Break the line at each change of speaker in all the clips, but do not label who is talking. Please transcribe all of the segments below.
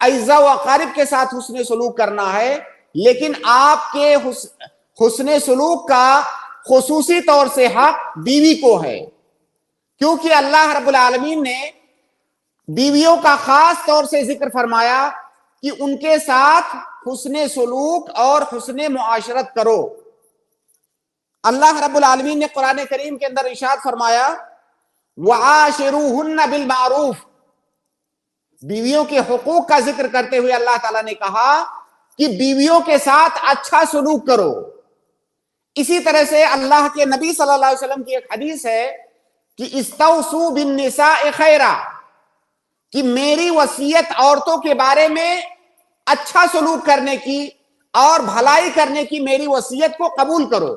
اعزا و اقارب کے ساتھ حسن سلوک کرنا ہے، لیکن آپ کے حسن سلوک کا خصوصی طور سے حق بیوی کو ہے، کیونکہ اللہ رب العالمین نے بیویوں کا خاص طور سے ذکر فرمایا کہ ان کے ساتھ حسن سلوک اور حسن معاشرت کرو۔ اللہ رب العالمین نے قرآن کریم کے اندر ارشاد فرمایا وَعَاشِرُوهُنَّ بِالْمَعْرُوفِ، بیویوں کے حقوق کا ذکر کرتے ہوئے اللہ تعالیٰ نے کہا کہ بیویوں کے ساتھ اچھا سلوک کرو۔ اسی طرح سے اللہ کے نبی صلی اللہ علیہ وسلم کی ایک حدیث ہے کہ استوصوا بالنساء خیرا، کہ میری وصیت عورتوں کے بارے میں اچھا سلوک کرنے کی اور بھلائی کرنے کی میری وصیت کو قبول کرو۔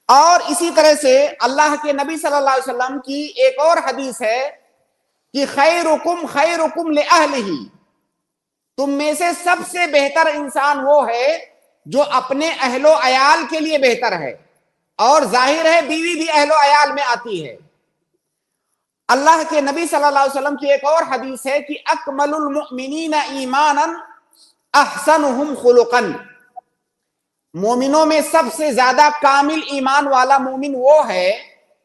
اور اسی طرح سے اللہ کے نبی صلی اللہ علیہ وسلم کی ایک اور حدیث ہے کہ خیرکم خیرکم لأہلہ، تم میں سے سب سے بہتر انسان وہ ہے جو اپنے اہل و عیال کے لیے بہتر ہے، اور ظاہر ہے بیوی بھی اہل و عیال میں آتی ہے۔ اللہ کے نبی صلی اللہ علیہ وسلم کی ایک اور حدیث ہے کہ اکمل المؤمنین ایمانا احسنہم خلقا، مومنوں میں سب سے زیادہ کامل ایمان والا مومن وہ ہے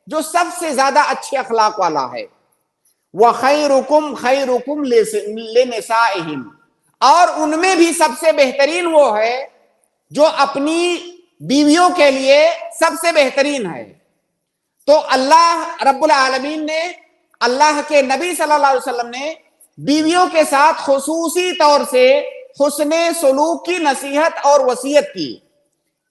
جو سب سے زیادہ اچھے اخلاق والا ہے۔ وَخَيْرُكُمْ خَيْرُكُمْ لِنِسَائِهِمْ، اور ان میں بھی سب سے بہترین وہ ہے جو اپنی بیویوں کے لیے سب سے بہترین ہے۔ تو اللہ رب العالمین نے، اللہ کے نبی صلی اللہ علیہ وسلم نے بیویوں کے ساتھ خصوصی طور سے حسن سلوک کی نصیحت اور وصیت کی۔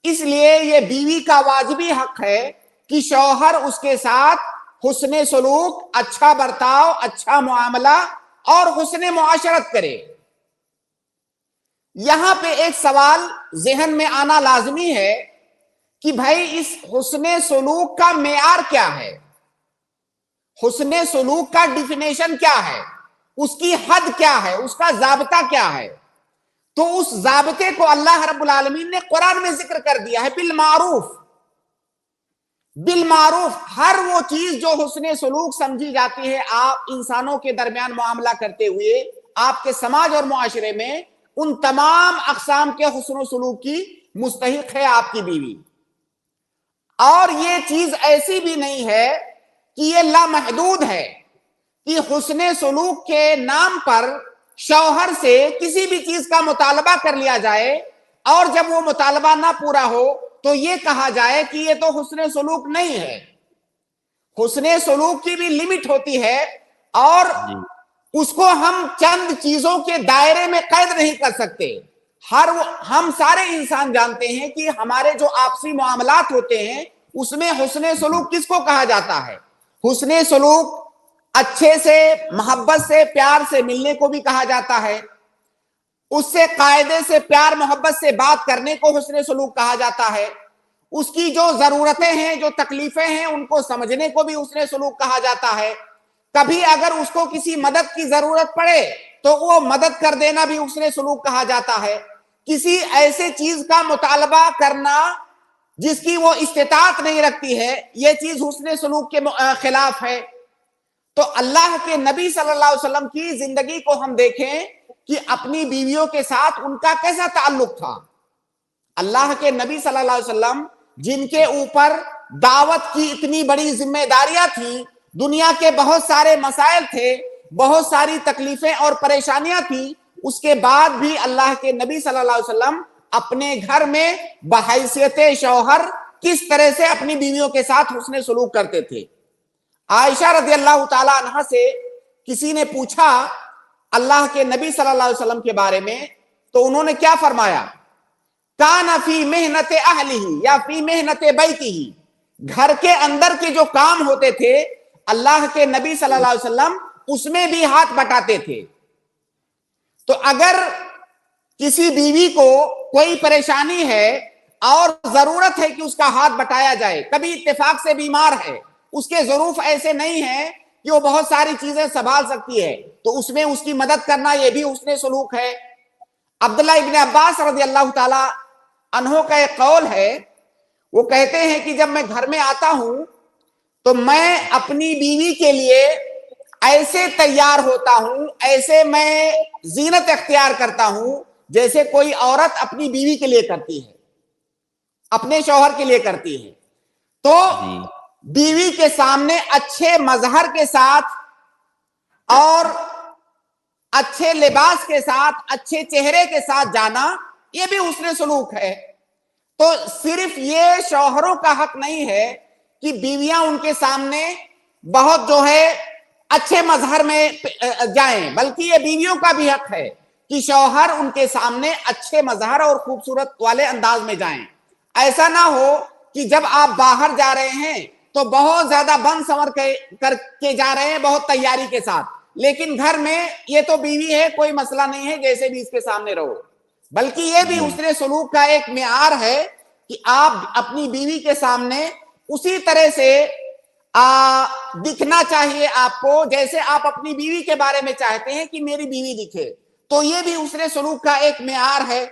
اس لیے یہ بیوی کا واجبی حق ہے کہ شوہر اس کے ساتھ حسن سلوک، اچھا برتاؤ، اچھا معاملہ اور حسن معاشرت کرے۔ یہاں پہ ایک سوال ذہن میں آنا لازمی ہے کہ بھائی اس حسن سلوک کا معیار کیا ہے، حسن سلوک کا ڈیفینیشن کیا ہے، اس کی حد کیا ہے، اس کا ضابطہ کیا ہے؟ تو اس ضابطے کو اللہ رب العالمین نے قرآن میں ذکر کر دیا ہے، بالمعروف۔ بالمعروف ہر وہ چیز جو حسن سلوک سمجھی جاتی ہے آپ انسانوں کے درمیان معاملہ کرتے ہوئے، آپ کے سماج اور معاشرے میں، ان تمام اقسام کے حسن و سلوک کی مستحق ہے آپ کی بیوی۔ اور یہ چیز ایسی بھی نہیں ہے کہ یہ لامحدود ہے کہ حسن سلوک کے نام پر شوہر سے کسی بھی چیز کا مطالبہ کر لیا جائے، اور جب وہ مطالبہ نہ پورا ہو تو یہ کہا جائے کہ یہ تو حسن سلوک نہیں ہے۔ حسن سلوک کی بھی لمٹ ہوتی ہے، اور اس کو ہم چند چیزوں کے دائرے میں قید نہیں کر سکتے۔ ہم سارے انسان جانتے ہیں کہ ہمارے جو آپسی معاملات ہوتے ہیں اس میں حسن سلوک کس کو کہا جاتا ہے؟ حسن سلوک اچھے سے، محبت سے، پیار سے ملنے کو بھی کہا جاتا ہے، اس سے قاعدے سے، پیار محبت سے بات کرنے کو حسن سلوک کہا جاتا ہے، اس کی جو ضرورتیں ہیں، جو تکلیفیں ہیں، ان کو سمجھنے کو بھی حسن سلوک کہا جاتا ہے۔ کبھی اگر اس کو کسی مدد کی ضرورت پڑے تو وہ مدد کر دینا بھی حسن سلوک کہا جاتا ہے۔ کسی ایسے چیز کا مطالبہ کرنا جس کی وہ استطاعت نہیں رکھتی ہے، یہ چیز حسن سلوک کے خلاف ہے۔ تو اللہ کے نبی صلی اللہ علیہ وسلم کی زندگی کو ہم دیکھیں کہ اپنی بیویوں کے ساتھ ان کا کیسا تعلق تھا۔ اللہ کے نبی صلی اللہ علیہ وسلم جن کے اوپر دعوت کی اتنی بڑی ذمہ داریاں تھیں، دنیا کے بہت سارے مسائل تھے، بہت ساری تکلیفیں اور پریشانیاں تھیں، اس کے بعد بھی اللہ کے نبی صلی اللہ علیہ وسلم اپنے گھر میں بحیثیت شوہر کس طرح سے اپنی بیویوں کے ساتھ حسن سلوک کرتے تھے۔ عائشہ رضی اللہ تعالی عنہ سے کسی نے پوچھا اللہ کے نبی صلی اللہ علیہ وسلم کے بارے میں، تو انہوں نے کیا فرمایا؟ کان فی محنت اہلہ یا فی محنت بیتہ، گھر کے اندر کے جو کام ہوتے تھے اللہ کے نبی صلی اللہ علیہ وسلم اس میں بھی ہاتھ بٹاتے تھے۔ تو اگر کسی بیوی کو کوئی پریشانی ہے اور ضرورت ہے کہ اس کا ہاتھ بٹایا جائے، کبھی اتفاق سے بیمار ہے، اس کے ظروف ایسے نہیں ہیں کہ وہ بہت ساری چیزیں سنبھال سکتی ہے، تو اس میں اس کی مدد کرنا یہ بھی حسن سلوک ہے۔ عبداللہ ابن عباس رضی اللہ تعالی عنہ کا ایک قول ہے، وہ کہتے ہیں کہ جب میں گھر میں آتا ہوں تو میں اپنی بیوی کے لیے ایسے تیار ہوتا ہوں, ایسے میں زینت اختیار کرتا ہوں جیسے کوئی عورت اپنی بیوی کے لیے کرتی ہے, اپنے شوہر کے لیے کرتی ہے. تو بیوی کے سامنے اچھے مظہر کے ساتھ اور اچھے لباس کے ساتھ, اچھے چہرے کے ساتھ جانا, یہ بھی حسن سلوک ہے. تو صرف یہ شوہروں کا حق نہیں ہے کہ بیویاں ان کے سامنے بہت جو ہے اچھے مظہر میں جائیں, بلکہ یہ بیویوں کا بھی حق ہے کہ شوہر ان کے سامنے اچھے مظہر اور خوبصورت والے انداز میں جائیں. ایسا نہ ہو کہ جب آپ باہر جا رہے ہیں تو بہت زیادہ بن سنور کر کے جا رہے ہیں, بہت تیاری کے ساتھ, لیکن گھر میں یہ تو بیوی ہے, کوئی مسئلہ نہیں ہے, جیسے بھی اس کے سامنے رہو. بلکہ یہ بھی حسن سلوک کا ایک معیار ہے کہ آپ اپنی بیوی کے سامنے اسی طرح سے دکھنا چاہیے آپ کو جیسے آپ اپنی بیوی کے بارے میں چاہتے ہیں کہ میری بیوی دکھے. تو یہ بھی حسن سلوک کا ایک معیار ہے.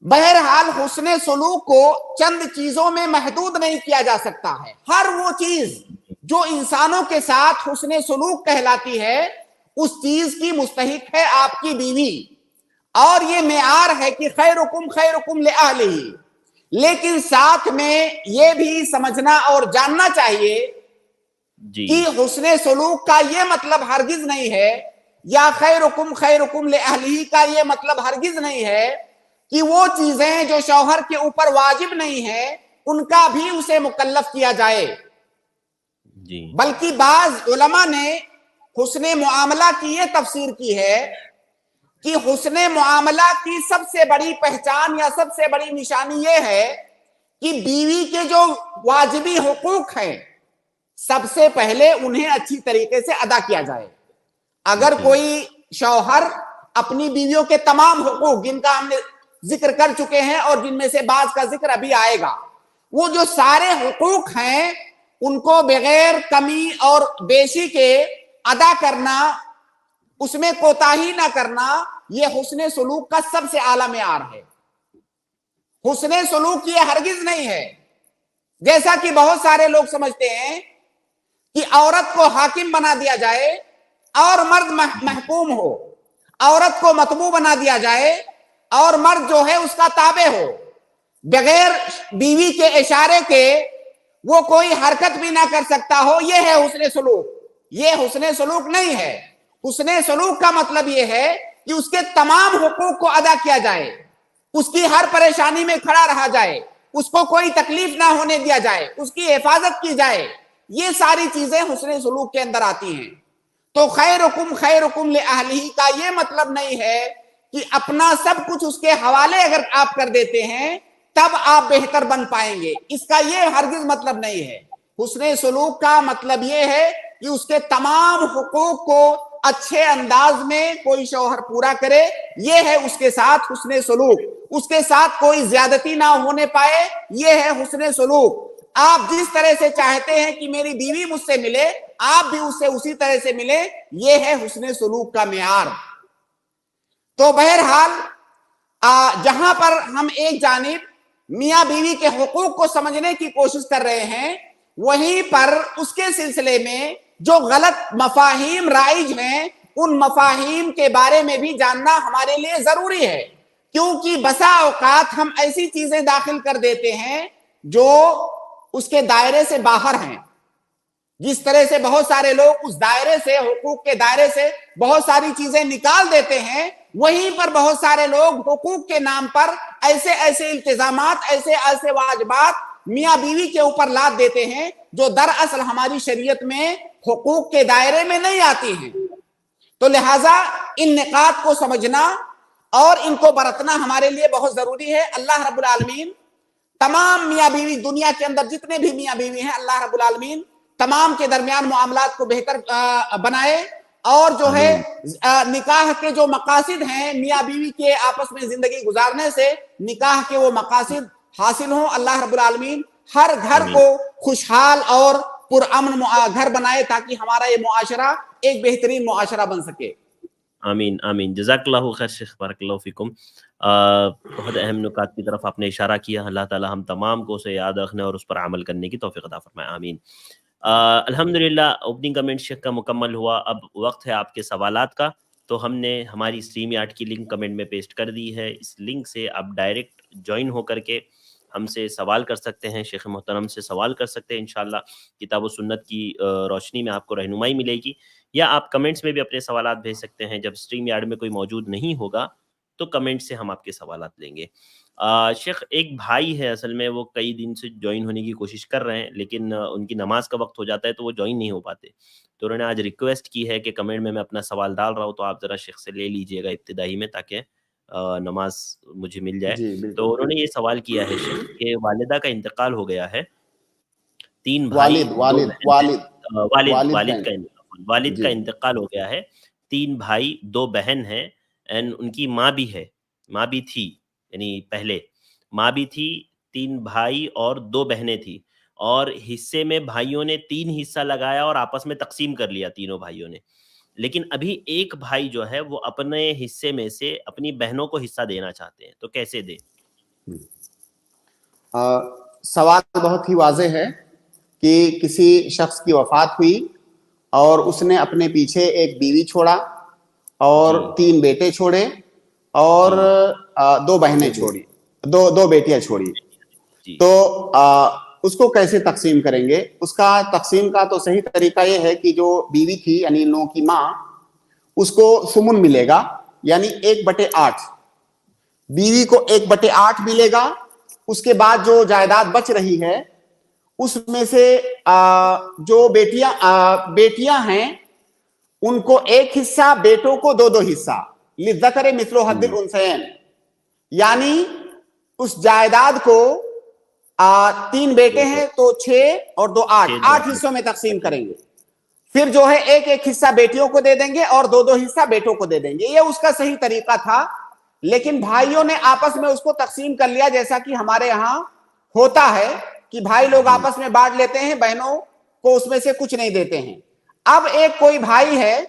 بہرحال حسن سلوک کو چند چیزوں میں محدود نہیں کیا جا سکتا ہے. ہر وہ چیز جو انسانوں کے ساتھ حسن سلوک کہلاتی ہے اس چیز کی مستحق ہے آپ کی بیوی. اور یہ معیار ہے کہ خیرکم خیرکم لأہلہ, لیکن ساتھ میں یہ بھی سمجھنا اور جاننا چاہیے کہ حسن سلوک کا یہ مطلب ہرگز نہیں ہے, یا خیرکم خیرکم لأہلہ کا یہ مطلب ہرگز نہیں ہے کہ وہ چیزیں جو شوہر کے اوپر واجب نہیں ہیں ان کا بھی اسے مکلف کیا جائے. بلکہ بعض علماء نے حسن معاملہ کی یہ تفسیر کی ہے کہ حسن معاملہ کی سب سے بڑی پہچان یا سب سے بڑی نشانی یہ ہے کہ بیوی کے جو واجبی حقوق ہیں سب سے پہلے انہیں اچھی طریقے سے ادا کیا جائے. اگر کوئی شوہر اپنی بیویوں کے تمام حقوق جن کا ہم نے ذکر کر چکے ہیں اور جن میں سے بعض کا ذکر ابھی آئے گا, وہ جو سارے حقوق ہیں ان کو بغیر کمی اور بیشی کے ادا کرنا, اس میں کوتاہی نہ کرنا, یہ حسن سلوک کا سب سے اعلیٰ معیار ہے. حسن سلوک یہ ہرگز نہیں ہے جیسا کہ بہت سارے لوگ سمجھتے ہیں کہ عورت کو حاکم بنا دیا جائے اور مرد محکوم ہو, عورت کو مطبوع بنا دیا جائے اور مرد جو ہے اس کا تابع ہو, بغیر بیوی کے اشارے کے وہ کوئی حرکت بھی نہ کر سکتا ہو. یہ ہے حسن سلوک. یہ حسن سلوک نہیں ہے. حسن سلوک کا مطلب یہ ہے کہ اس کے تمام حقوق کو ادا کیا جائے, اس کی ہر پریشانی میں کھڑا رہا جائے, اس کو کوئی تکلیف نہ ہونے دیا جائے, اس کی حفاظت کی جائے. یہ ساری چیزیں حسن سلوک کے اندر آتی ہیں. تو خیرکم خیرکم لأہلہ کا یہ مطلب نہیں ہے کہ اپنا سب کچھ اس کے حوالے اگر آپ کر دیتے ہیں تب آپ بہتر بن پائیں گے, اس کا یہ ہرگز مطلب نہیں ہے. حسن سلوک کا مطلب یہ ہے کہ اس کے تمام حقوق کو اچھے انداز میں کوئی شوہر پورا کرے, یہ ہے اس کے ساتھ حسن سلوک. اس کے ساتھ کوئی زیادتی نہ ہونے پائے, یہ ہے حسن سلوک. آپ جس طرح سے چاہتے ہیں کہ میری بیوی مجھ سے ملے, آپ بھی اس سے اسی طرح سے ملے, یہ ہے حسن سلوک کا معیار. تو بہرحال جہاں پر ہم ایک جانب میاں بیوی کے حقوق کو سمجھنے کی کوشش کر رہے ہیں, وہیں پر اس کے سلسلے میں جو غلط مفاہیم رائج ہیں ان مفاہیم کے بارے میں بھی جاننا ہمارے لیے ضروری ہے, کیونکہ بسا اوقات ہم ایسی چیزیں داخل کر دیتے ہیں جو اس کے دائرے سے باہر ہیں. جس طرح سے بہت سارے لوگ اس دائرے سے, حقوق کے دائرے سے بہت ساری چیزیں نکال دیتے ہیں, وہیں پر بہت سارے لوگ حقوق کے نام پر ایسے ایسے التزامات, ایسے ایسے واجبات میاں بیوی کے اوپر لاد دیتے ہیں جو دراصل ہماری شریعت میں حقوق کے دائرے میں نہیں آتی ہیں. تو لہٰذا ان نکات کو سمجھنا اور ان کو برتنا ہمارے لیے بہت ضروری ہے. اللہ رب العالمین تمام میاں بیوی, دنیا کے اندر جتنے بھی میاں بیوی ہیں, اللہ رب العالمین تمام کے درمیان معاملات کو بہتر بنائے, اور جو ہے نکاح کے جو مقاصد ہیں میاں بیوی کے آپس میں زندگی گزارنے سے, نکاح کے وہ مقاصد حاصل ہوں. اللہ رب العالمین ہر گھر کو خوشحال اور پرامن گھر بنائے تاکہ ہمارا یہ معاشرہ ایک بہترین معاشرہ بن سکے.
آمین آمین. جزاک اللہ خیر شیخ, بارک اللہ فیکم. بہت اہم نکات کی طرف آپ نے اشارہ کیا. اللہ تعالی ہم تمام کو اسے یاد رکھنے اور اس پر عمل کرنے کی توفیق عطا فرمائے. آمین. الحمدللہ اوپننگ کمنٹ شیخ کا مکمل ہوا. اب وقت ہے آپ کے سوالات کا. تو ہم نے ہماری اسٹریم یارڈ کی لنک کمنٹ میں پیسٹ کر دی ہے. اس لنک سے آپ ڈائریکٹ جوائن ہو کر کے ہم سے سوال کر سکتے ہیں, شیخ محترم سے سوال کر سکتے ہیں. انشاءاللہ کتاب و سنت کی روشنی میں آپ کو رہنمائی ملے گی. یا آپ کمنٹس میں بھی اپنے سوالات بھیج سکتے ہیں. جب اسٹریم یارڈ میں کوئی موجود نہیں ہوگا تو کمنٹ سے ہم آپ کے سوالات لیں گے. شیخ ایک بھائی ہے, اصل میں وہ کئی دن سے جوائن ہونے کی کوشش کر رہے ہیں, لیکن ان کی نماز کا وقت ہو جاتا ہے تو وہ جوائن نہیں ہو پاتے. تو انہوں نے آج ریکویسٹ کی ہے کہ کمنٹ میں اپنا سوال ڈال رہا ہوں, تو آپ ذرا شیخ سے لے لیجئے گا ابتدائی میں, تاکہ نماز مجھے مل جائے.
جی بالکل.
تو انہوں نے یہ سوال کیا ہے شیخ کہ والدہ کا انتقال ہو گیا ہے, 3 بھائی
والد
2
والد
بہن ہیں.
والد
والد کا
جی
انتقال ہو گیا ہے. 3 بھائی 2 بہن ہیں, اینڈ ان کی ماں بھی ہے, ماں بھی تھی, یعنی پہلے ماں بھی تھی, 3 بھائی اور 2 بہنیں تھی, اور حصے میں بھائیوں نے 3 حصہ لگایا اور آپس میں تقسیم کر لیا تینوں بھائیوں نے. لیکن ابھی ایک بھائی جو ہے وہ اپنے حصے میں سے اپنی بہنوں کو حصہ دینا چاہتے ہیں, تو کیسے دے؟
سوال بہت ہی واضح ہے کہ کسی شخص کی وفات ہوئی اور اس نے اپنے پیچھے ایک بیوی چھوڑا اور 3 بیٹے چھوڑے اور 2 بہنیں چھوڑی, دو بیٹیاں چھوڑی. تو اس کو کیسے تقسیم کریں گے؟ اس کا تقسیم کا تو صحیح طریقہ یہ ہے کہ جو بیوی تھی یعنی ان لوگوں کی ماں, اس کو ثمن ملے گا, یعنی 1/8. بیوی کو 1/8 ملے گا. اس کے بعد جو جائیداد بچ رہی ہے اس میں سے جو بیٹیاں ہیں ان کو 1 حصہ, بیٹوں کو 2 حصہ. للذکر مثل حظ الانثیین, یعنی اس جائیداد کو 3 بیٹے ہیں تو 6 اور 2 8 حصوں میں تقسیم کریں گے. پھر جو ہے 1 حصہ بیٹیوں کو دے دیں گے اور 2 حصہ بیٹوں کو دے دیں گے. یہ اس کا صحیح طریقہ تھا, لیکن بھائیوں نے آپس میں اس کو تقسیم کر لیا, جیسا کہ ہمارے یہاں ہوتا ہے کہ بھائی لوگ آپس میں بانٹ لیتے ہیں, بہنوں کو اس میں سے کچھ نہیں دیتے ہیں. اب ایک کوئی بھائی ہے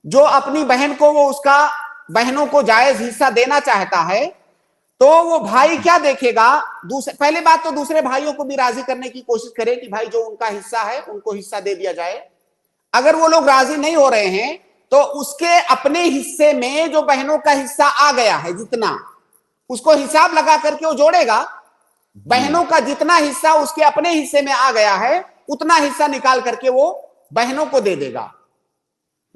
جو اپنی بہن کو وہ اس کا بہنوں کو جائز حصہ دینا چاہتا ہے, تو وہ بھائی کیا دیکھے گا؟ پہلے بات تو دوسرے بھائیوں کو بھی راضی کرنے کی کوشش کرے کہ بھائی جو ان کا حصہ ہے ان کو حصہ دے دیا جائے. اگر وہ لوگ راضی نہیں ہو رہے ہیں تو اس کے اپنے حصے میں جو بہنوں کا حصہ آ گیا ہے جتنا, اس کو حساب لگا کر کے وہ جوڑے گا. بہنوں کا جتنا حصہ اس کے اپنے حصے میں آ گیا ہے اتنا حصہ نکال کر کے وہ بہنوں کو دے دے گا,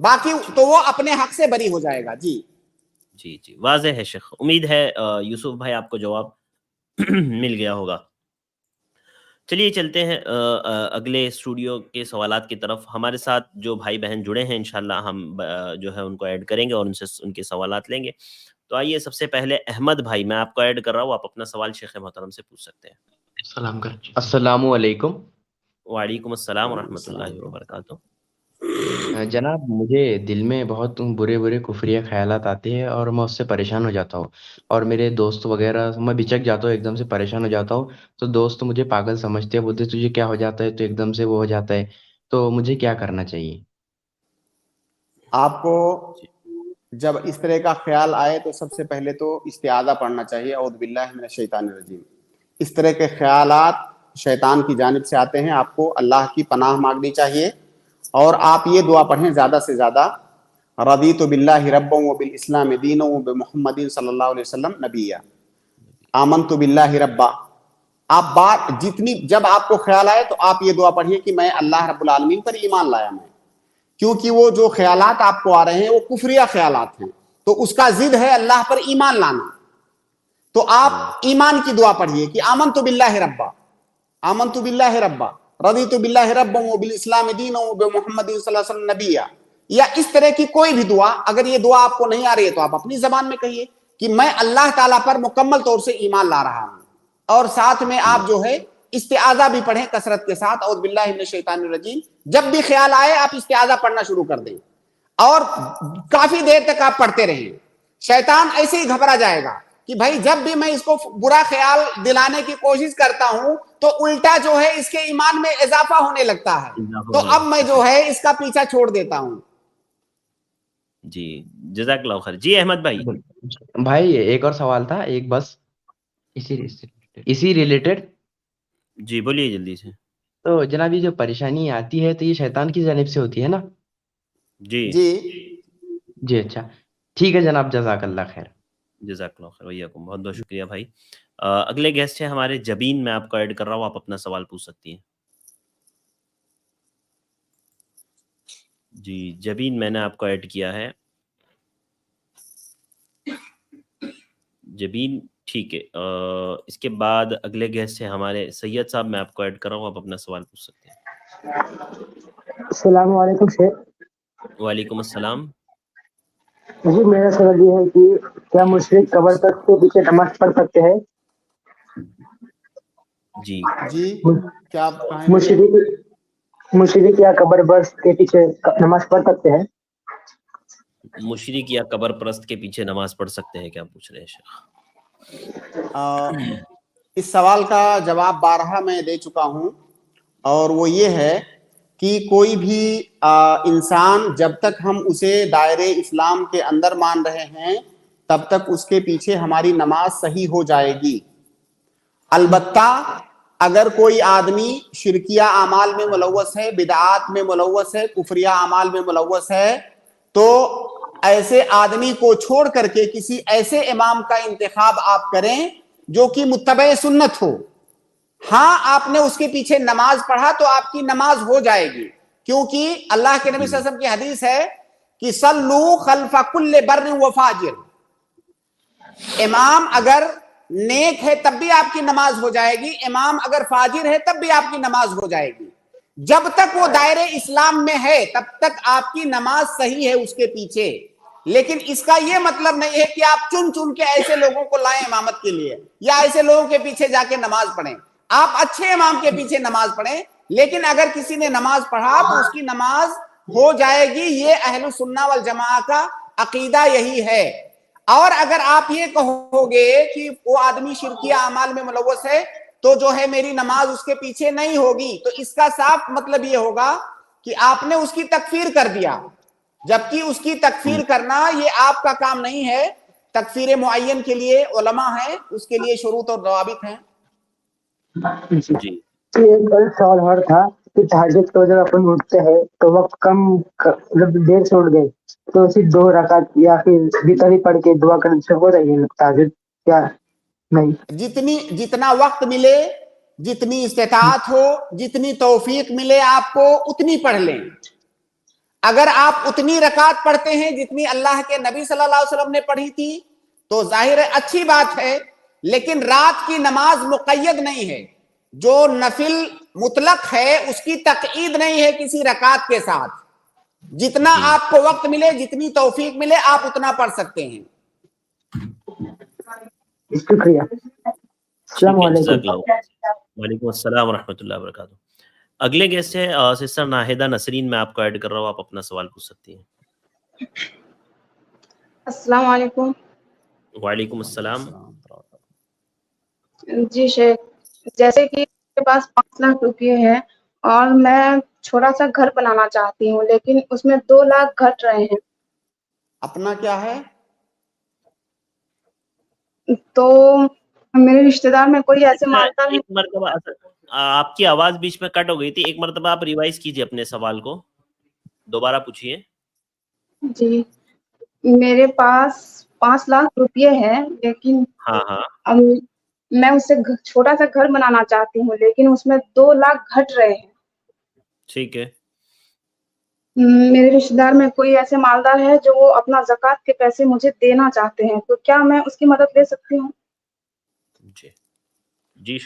باقی تو وہ اپنے حق سے بری ہو جائے گا. جی
جی واضح ہے شیخ. امید ہے یوسف بھائی آپ کو جواب مل گیا ہوگا. چلیے چلتے ہیں اگلے اسٹوڈیو کے سوالات کی طرف. ہمارے ساتھ جو بھائی بہن جڑے ہیں انشاءاللہ ہم جو ہے ان کو ایڈ کریں گے اور ان کے سوالات لیں گے. تو آئیے سب سے پہلے احمد بھائی, میں آپ کو ایڈ کر رہا ہوں, آپ اپنا سوال شیخ محترم سے پوچھ سکتے ہیں.
السلام علیکم.
وعلیکم السلام ورحمۃ اللہ وبرکاتہ.
جناب, مجھے دل میں بہت برے کفریہ خیالات آتے ہیں اور میں اس سے پریشان ہو جاتا ہوں, اور میرے دوست وغیرہ, میں بچک جاتا ہوں, ایک دم سے پریشان ہو جاتا ہوں. تو دوست مجھے پاگل سمجھتے ہیں, بولتے تجھے کیا ہو جاتا ہے, تو ایک دم سے وہ ہو جاتا ہے. تو مجھے کیا کرنا چاہیے؟
آپ کو جب اس طرح کا خیال آئے تو سب سے پہلے تو استعاذہ پڑھنا چاہیے, اعوذ باللہ من الشیطان الرجیم. اس طرح کے خیالات شیطان کی جانب سے آتے ہیں, آپ کو اللہ کی پناہ مانگنی چاہیے. اور آپ یہ دعا پڑھیں زیادہ سے زیادہ, رضیت باللہ ربا وبالاسلام دینا وبمحمد صلی اللہ علیہ وسلم نبیا, آمنت باللہ ربا. آپ بات جتنی جب آپ کو خیال آئے تو آپ یہ دعا پڑھیے کہ میں اللہ رب العالمین پر ایمان لایا. میں کیونکہ وہ جو خیالات آپ کو آ رہے ہیں وہ کفریہ خیالات ہیں, تو اس کا ضد ہے اللہ پر ایمان لانا. تو آپ ایمان کی دعا پڑھیے کہ آمنت باللہ ربا, آمنت باللہ ربا, رضیت باللہ ربا وبالاسلام دینا وبمحمد صلی اللہ علیہ وسلم نبیا. یا اس طرح کی کوئی بھی دعا. اگر یہ دعا آپ کو نہیں آ رہی ہے تو آپ اپنی زبان میں کہیے کہ میں اللہ تعالیٰ پر مکمل طور سے ایمان لا رہا ہوں. اور ساتھ میں آپ جو ہے استعاذہ بھی پڑھیں کثرت کے ساتھ, اعوذ باللہ من الشیطان الرجیم. جب بھی خیال آئے آپ استعاذہ پڑھنا شروع کر دیں اور کافی دیر تک آپ پڑھتے رہیں. شیطان ایسے ہی گھبرا جائے گا کہ بھائی جب بھی میں اس کو برا خیال دلانے کی کوشش کرتا ہوں تو الٹا جو ہے اس کے ایمان میں اضافہ ہونے لگتا ہے, تو اب میں جو ہے اس کا پیچھا چھوڑ دیتا ہوں.
جی جزاک اللہ خیر. جی احمد بھائی.
بھائی ایک اور سوال تھا, ایک بس اسی ریلیٹڈ.
جی بولیے جلدی سے.
تو جناب یہ جو پریشانی آتی ہے تو یہ شیطان کی جانب سے ہوتی ہے نا؟
جی
جی
جی اچھا ٹھیک ہے جناب، جزاک اللہ خیر۔
جزاک اللہ خیر ویاکم، بہت بہت شکریہ بھائی۔ اگلے گیسٹ ہیں ہمارے جبین، میں آپ کو ایڈ کر رہا ہوں، آپ اپنا سوال پوچھ سکتی ہیں۔ جی جبین میں نے آپ کو ایڈ کیا ہے، جبین ٹھیک ہے۔ اس کے بعد اگلے گیسٹ ہیں ہمارے سید صاحب، میں آپ کو ایڈ کر رہا ہوں، آپ اپنا سوال پوچھ سکتے ہیں۔
السلام علیکم شیخ۔
وعلیکم السلام۔
جی میرا سوال یہ ہے کہ کیا مشرک قبر تک کے پیچھے نماز پڑھ سکتے ہیں؟
جی
جی کیا آپ کہیں بولیے؟
مشرک یا قبر برس کے پیچھے نماز پڑھ سکتے ہیں؟
مشرک یا قبر پرست کے پیچھے نماز پڑھ سکتے ہیں، کیا پوچھ رہے ہیں شیخ؟
اس سوال کا جواب بارہا میں دے چکا ہوں، اور وہ یہ ہے کہ کوئی بھی انسان جب تک ہم اسے دائرے اسلام کے اندر مان رہے ہیں تب تک اس کے پیچھے ہماری نماز صحیح ہو جائے گی۔ البتہ اگر کوئی آدمی شرکیہ اعمال میں ملوث ہے، بدعات میں ملوث ہے، کفریہ اعمال میں ملوث ہے، تو ایسے آدمی کو چھوڑ کر کے کسی ایسے امام کا انتخاب آپ کریں جو کہ متبع سنت ہو۔ ہاں آپ نے اس کے پیچھے نماز پڑھا تو آپ کی نماز ہو جائے گی، کیونکہ اللہ کے نبی صلی اللہ علیہ وسلم کی حدیث ہے کہ صلو خلف کل بر و فاجر، امام اگر نیک ہے تب بھی آپ کی نماز ہو جائے گی، امام اگر فاجر ہے تب بھی آپ کی نماز ہو جائے گی۔ جب تک وہ دائرے اسلام میں ہے تب تک آپ کی نماز صحیح ہے اس کے پیچھے۔ لیکن اس کا یہ مطلب نہیں ہے کہ آپ چن چن کے ایسے لوگوں کو لائیں امامت کے لیے، یا ایسے لوگوں کے پیچھے جا کے نماز پڑھیں۔ آپ اچھے امام کے پیچھے نماز پڑھیں، لیکن اگر کسی نے نماز پڑھا تو اس کی نماز ہو جائے گی۔ یہ اہل سنہ والجماعہ کا عقیدہ یہی ہے۔ اور اگر آپ یہ کہو گے کہ وہ آدمی شرکیہ اعمال میں ملوث ہے تو جو ہے میری نماز اس کے پیچھے نہیں ہوگی، تو اس کا صاف مطلب یہ ہوگا کہ آپ نے اس کی تکفیر کر دیا، جبکہ اس کی تکفیر کرنا یہ آپ کا کام نہیں ہے۔ تکفیر معین کے لیے علماء ہیں، اس کے لیے شروط اور ضوابط ہیں۔
جی
ایک اور سوال اور تھا کہ تہجد کو جب اپن اٹھتے ہیں تو وقت کم جب دیر سے اٹھ گئے تو صرف 2 رکعت یا پھر وتر پڑھ کے دعا کرنے سے ہو رہی ہے تہجد کیا نہیں؟
جتنا وقت ملے، جتنی استطاعت ہو، جتنی توفیق ملے آپ کو اتنی پڑھ لیں۔ اگر آپ اتنی رکعت پڑھتے ہیں جتنی اللہ کے نبی صلی اللہ علیہ وسلم نے پڑھی تھی تو ظاہر ہے اچھی بات ہے، لیکن رات کی نماز مقید نہیں ہے۔ جو نفل مطلق ہے اس کی تقعید نہیں ہے کسی رکعت کے ساتھ۔ جتنا آپ کو وقت ملے، جتنی توفیق ملے، آپ اتنا پڑھ سکتے ہیں۔
شکریہ، السلام علیکم۔
وعلیکم السلام ورحمۃ اللہ وبرکاتہ۔ اگلے گیسٹ ہے سسٹر ناہدہ نسرین، میں آپ کو ایڈ کر رہا ہوں، آپ اپنا سوال پوچھ سکتی ہیں۔
السلام علیکم۔
وعلیکم السلام۔
جی شیخ، جیسے کہ میرے پاس 5 لاکھ روپے ہیں اور میں چھوٹا سا گھر بنانا چاہتی ہوں، لیکن اس میں 2 لاکھ گھٹ رہے ہیں،
اپنا کیا ہے؟
تو میرے رشتہ دار میں کوئی ایسے مالدار ہے؟
ایک مرتبہ آپ کی آواز بیچ میں کٹ ہو گئی تھی، ایک مرتبہ آپ ریوائز کیجیے اپنے سوال کو، دوبارہ پوچھیے۔
جی میرے پاس 5 لاکھ روپے ہیں، لیکن
ہاں
میں اس سے چھوٹا سا گھر بنانا چاہتی ہوں، لیکن اس میں 2 لاکھ گھٹ رہے ہیں۔
ٹھیک ہے۔
میرے رشتہ دار میں کوئی ایسے مالدار ہے جو وہ اپنا زکوٰۃ کے پیسے مجھے دینا چاہتے ہیں، تو کیا میں اس کی مدد لے سکتی ہوں؟
جی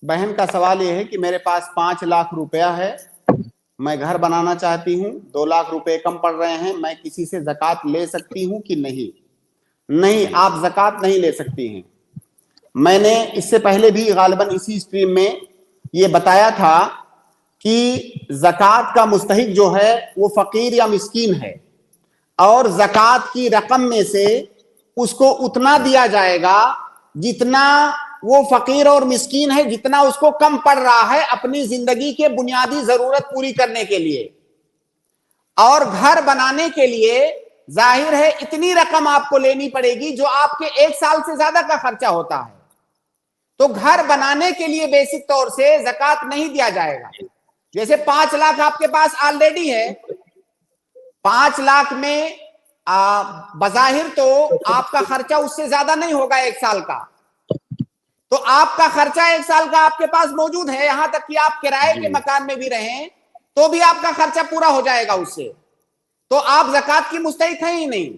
بہن کا سوال یہ ہے کہ میرے پاس 5 لاکھ روپیہ ہے، میں گھر بنانا چاہتی ہوں، 2 لاکھ روپے کم پڑ رہے ہیں، میں کسی سے زکوٰۃ لے سکتی ہوں کہ نہیں؟ نہیں، آپ زکوٰۃ نہیں لے سکتی ہیں۔ میں نے اس سے پہلے بھی غالباً اسی اسٹریم میں یہ بتایا تھا کہ زکوٰۃ کا مستحق جو ہے وہ فقیر یا مسکین ہے، اور زکوٰۃ کی رقم میں سے اس کو اتنا دیا جائے گا جتنا وہ فقیر اور مسکین ہے، جتنا اس کو کم پڑ رہا ہے اپنی زندگی کے بنیادی ضرورت پوری کرنے کے لیے۔ اور گھر بنانے کے لیے ظاہر ہے اتنی رقم آپ کو لینی پڑے گی جو آپ کے 1 سال سے زیادہ کا خرچہ ہوتا ہے۔ تو گھر بنانے کے لیے بیسک طور سے زکوٰۃ نہیں دیا جائے گا. جیسے 5 لاکھ آپ کے پاس آلریڈی ہے, 5 لاکھ میں بظاہر تو آپ کا خرچہ اس سے زیادہ نہیں ہوگا 1 سال کا, تو آپ کا خرچہ 1 سال کا آپ کے پاس موجود ہے, یہاں تک کہ آپ کرائے کے مکان میں بھی رہیں تو بھی آپ کا خرچہ پورا ہو جائے گا اس سے, تو آپ زکوٰۃ کی مستحق ہیں ہی نہیں.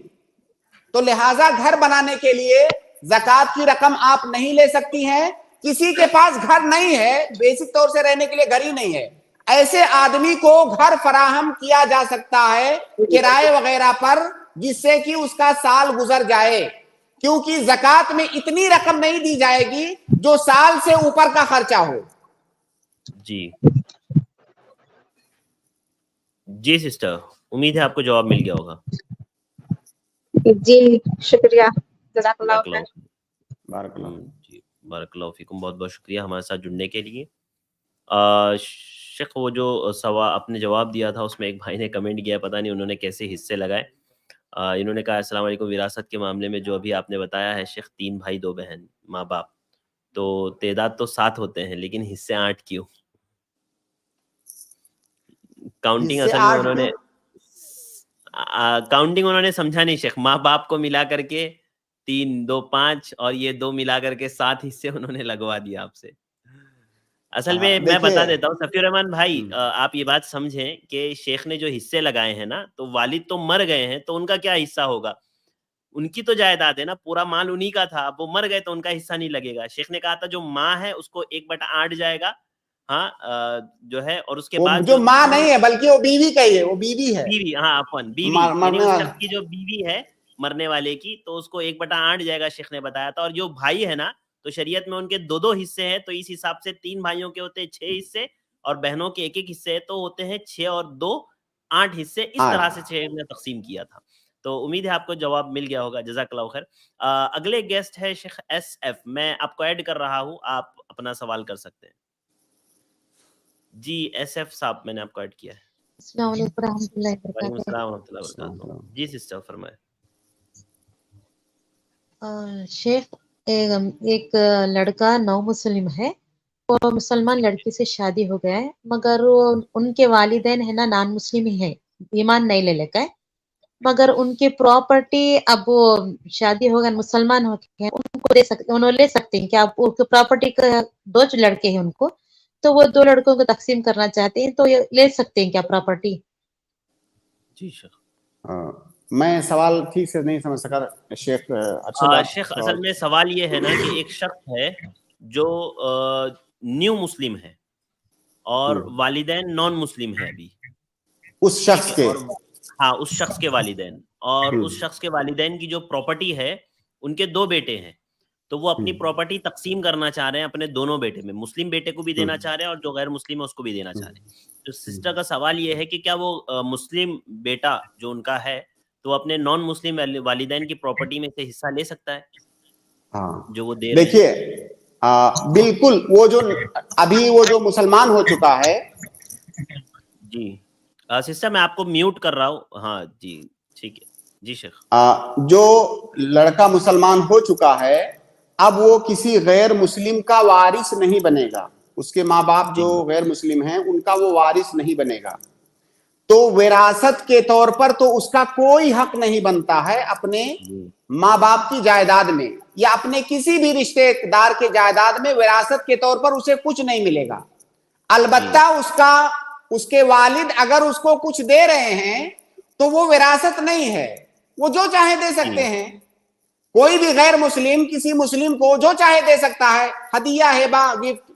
تو لہٰذا گھر بنانے کے لیے زکوٰۃ کی رقم آپ نہیں لے سکتی ہیں. کسی کے پاس گھر نہیں ہے, بیسک طور سے رہنے کے لیے گھر ہی نہیں ہے, ایسے آدمی کو گھر فراہم کیا جا سکتا ہے کرائے وغیرہ پر, جس سے کہ اس کا سال گزر جائے, کیونکہ زکوٰۃ میں اتنی رقم نہیں دی جائے گی جو سال سے اوپر کا خرچہ ہو.
جی سسٹر, امید ہے آپ کو جواب مل گیا ہوگا.
جی شکریہ, جزاک اللہ خیر.
بارک اللہ.
جی بارک اللہ فیکم, بہت بہت شکریہ ہمارے ساتھ جڑنے کے لیے. شیخ وہ جو آپ نے جواب دیا تھا اس میں ایک بھائی نے کمنٹ کیا, پتہ نہیں انہوں نے کیسے حصے لگائے. انہوں نے کہا السلام علیکم, وراثت کے معاملے میں جو ابھی آپ نے بتایا ہے شیخ, 3 بھائی 2 بہن, ماں باپ, تو تعداد تو 7 ہوتے ہیں لیکن حصے 8 کیوں؟ کاؤنٹنگ اصل میں انہوں نے سمجھا نہیں شیخ. ماں باپ کو ملا کر کے 3 2 5 اور یہ 2 ملا کر کے 7 حصے انہوں نے لگوا دیا آپ سے. اصل میں میں بتا دیتا ہوں سفی الرحمان بھائی, آپ یہ بات سمجھیں کہ شیخ نے جو حصے لگائے ہیں نا, تو والد تو مر گئے ہیں تو ان کا کیا حصہ ہوگا؟ ان کی تو جائیداد ہے نا, پورا مال انہی کا تھا, اب وہ مر گئے تو ان کا حصہ نہیں لگے گا. شیخ نے کہا تھا جو ماں ہے اس کو 1/8 جائے گا, ہاں جو ہے, اور اس کے بعد
جو ماں نہیں ہے بلکہ وہ بیوی کا ہی ہے, وہ بیوی ہے,
بیوی, ہاں عفواً بیوی, یعنی اس شخص کی جو بیوی ہے مرنے والے کی, تو اس کو 1/8 جائے گا شیخ نے بتایا تھا. اور جو بھائی ہے نا, تو شریعت میں ان کے 2 حصے ہیں, تو اس حساب سے 3 بھائیوں کے ہوتے ہیں 6 حصے, اور بہنوں کے 1 حصے ہے, تو ہوتے ہیں 6 اور 2 8 حصے. اس طرح سے 6 نے تقسیم کیا تھا. تو امید ہے آپ کو جواب مل گیا ہوگا, جزاک اللہ خیر. اگلے گیسٹ ہے شیخ SF, میں آپ کو ایڈ کر رہا ہوں, آپ اپنا سوال کر سکتے ہیں. جی SF صاحب, میں نے آپ کو ایڈ کیا ہے.
السلام علیکم ورحمۃ اللہ
وعلیکم
وبرکاتہ.
السلام ورحمۃ اللہ وبرکاتہ. جی سسٹر فرمائیں.
شیخ, ایک لڑکا نو مسلم ہے, وہ مسلمان لڑکی سے شادی ہو گیا ہے, مگر ان کے والدین ہے نا نان مسلم ہی ہے, ایمان نہیں لے لے ہے, مگر ان کی پراپرٹی اب وہ شادی ہو گئے مسلمان ہو گئے, ان کو دے سکتے, انہوں لے سکتے ہیں کہ اب پراپرٹی کا 2 لڑکے ہیں ان کو, تو وہ 2 لڑکوں کو تقسیم کرنا چاہتے ہیں, تو یہ لے سکتے ہیں کیا پراپرٹی؟
جی شیخ,
میں سوال ٹھیک سے نہیں سمجھ سکا شیخ.
شیخ اصل میں سوال یہ ہے نا کہ ایک شخص ہے جو نیو مسلم ہے اور والدین نان مسلم ہے ابھی,
اس شخص کے,
ہاں اس شخص کے والدین, اور اس شخص کے والدین کی جو پراپرٹی ہے ان کے 2 بیٹے ہیں, تو وہ اپنی پراپرٹی تقسیم کرنا چاہ رہے ہیں اپنے دونوں بیٹے میں, مسلم بیٹے کو بھی دینا چاہ رہے ہیں اور جو غیر مسلم ہے اس کو بھی دینا چاہ رہے ہیں. تو سسٹر کا سوال یہ ہے کہ کیا وہ مسلم بیٹا جو ان کا ہے تو اپنے نان مسلم والدین کی پراپرٹی میں سے حصہ لے سکتا ہے؟
ہاں
جو وہ دے رہے ہیں.
دیکھیے, بالکل, وہ جو ابھی وہ جو مسلمان ہو چکا ہے.
جی سسٹر میں آپ کو میوٹ کر رہا ہوں, ہاں جی ٹھیک ہے. جی شیخ,
جو لڑکا مسلمان ہو چکا ہے اب وہ کسی غیر مسلم کا وارث نہیں بنے گا, اس کے ماں باپ جو غیر مسلم ہیں ان کا وہ وارث نہیں بنے گا, تو وراثت کے طور پر تو اس کا کوئی حق نہیں بنتا ہے اپنے ماں باپ کی جائیداد میں, یا اپنے کسی بھی رشتے دار کے جائیداد میں وراثت کے طور پر اسے کچھ نہیں ملے گا. البتہ اس کے والد اگر اس کو کچھ دے رہے ہیں تو وہ وراثت نہیں ہے, وہ جو چاہے دے سکتے ہیں. کوئی بھی غیر مسلم کسی مسلم کو جو چاہے دے سکتا ہے, ہدیہ, ہبہ, گفٹ,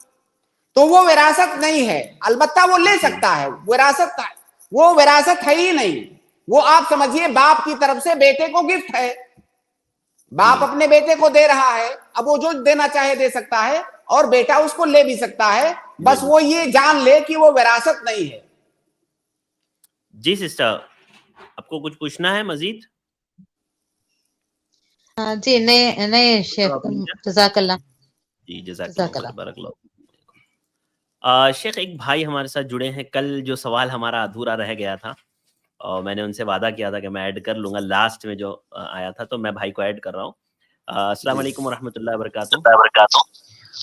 تو وہ وراثت نہیں ہے. البتہ وہ لے سکتا ہے, وہ وراثت ہے ہی نہیں. وہ آپ سمجھیے باپ کی طرف سے بیٹے کو گفٹ ہے, باپ اپنے بیٹے کو دے رہا ہے, اب وہ جو دینا چاہے دے سکتا ہے اور بیٹا اس کو لے بھی سکتا ہے, بس وہ یہ جان لے کہ وہ وراثت نہیں ہے.
جی سسٹر, آپ کو کچھ پوچھنا ہے مزید؟
جی نہیں شیخ, جزاک اللہ.
جی جزاک اللہ, بارک اللہ. شیخ ایک بھائی ہمارے ساتھ جڑے ہیں, کل جو سوال ہمارا ادھورا رہ گیا تھا اور میں نے ان سے وعدہ کیا تھا کہ میں ایڈ کر لوں گا, لاسٹ میں جو آیا تھا, تو میں بھائی کو ایڈ کر رہا ہوں. السلام علیکم ورحمۃ اللہ وبرکاتہ.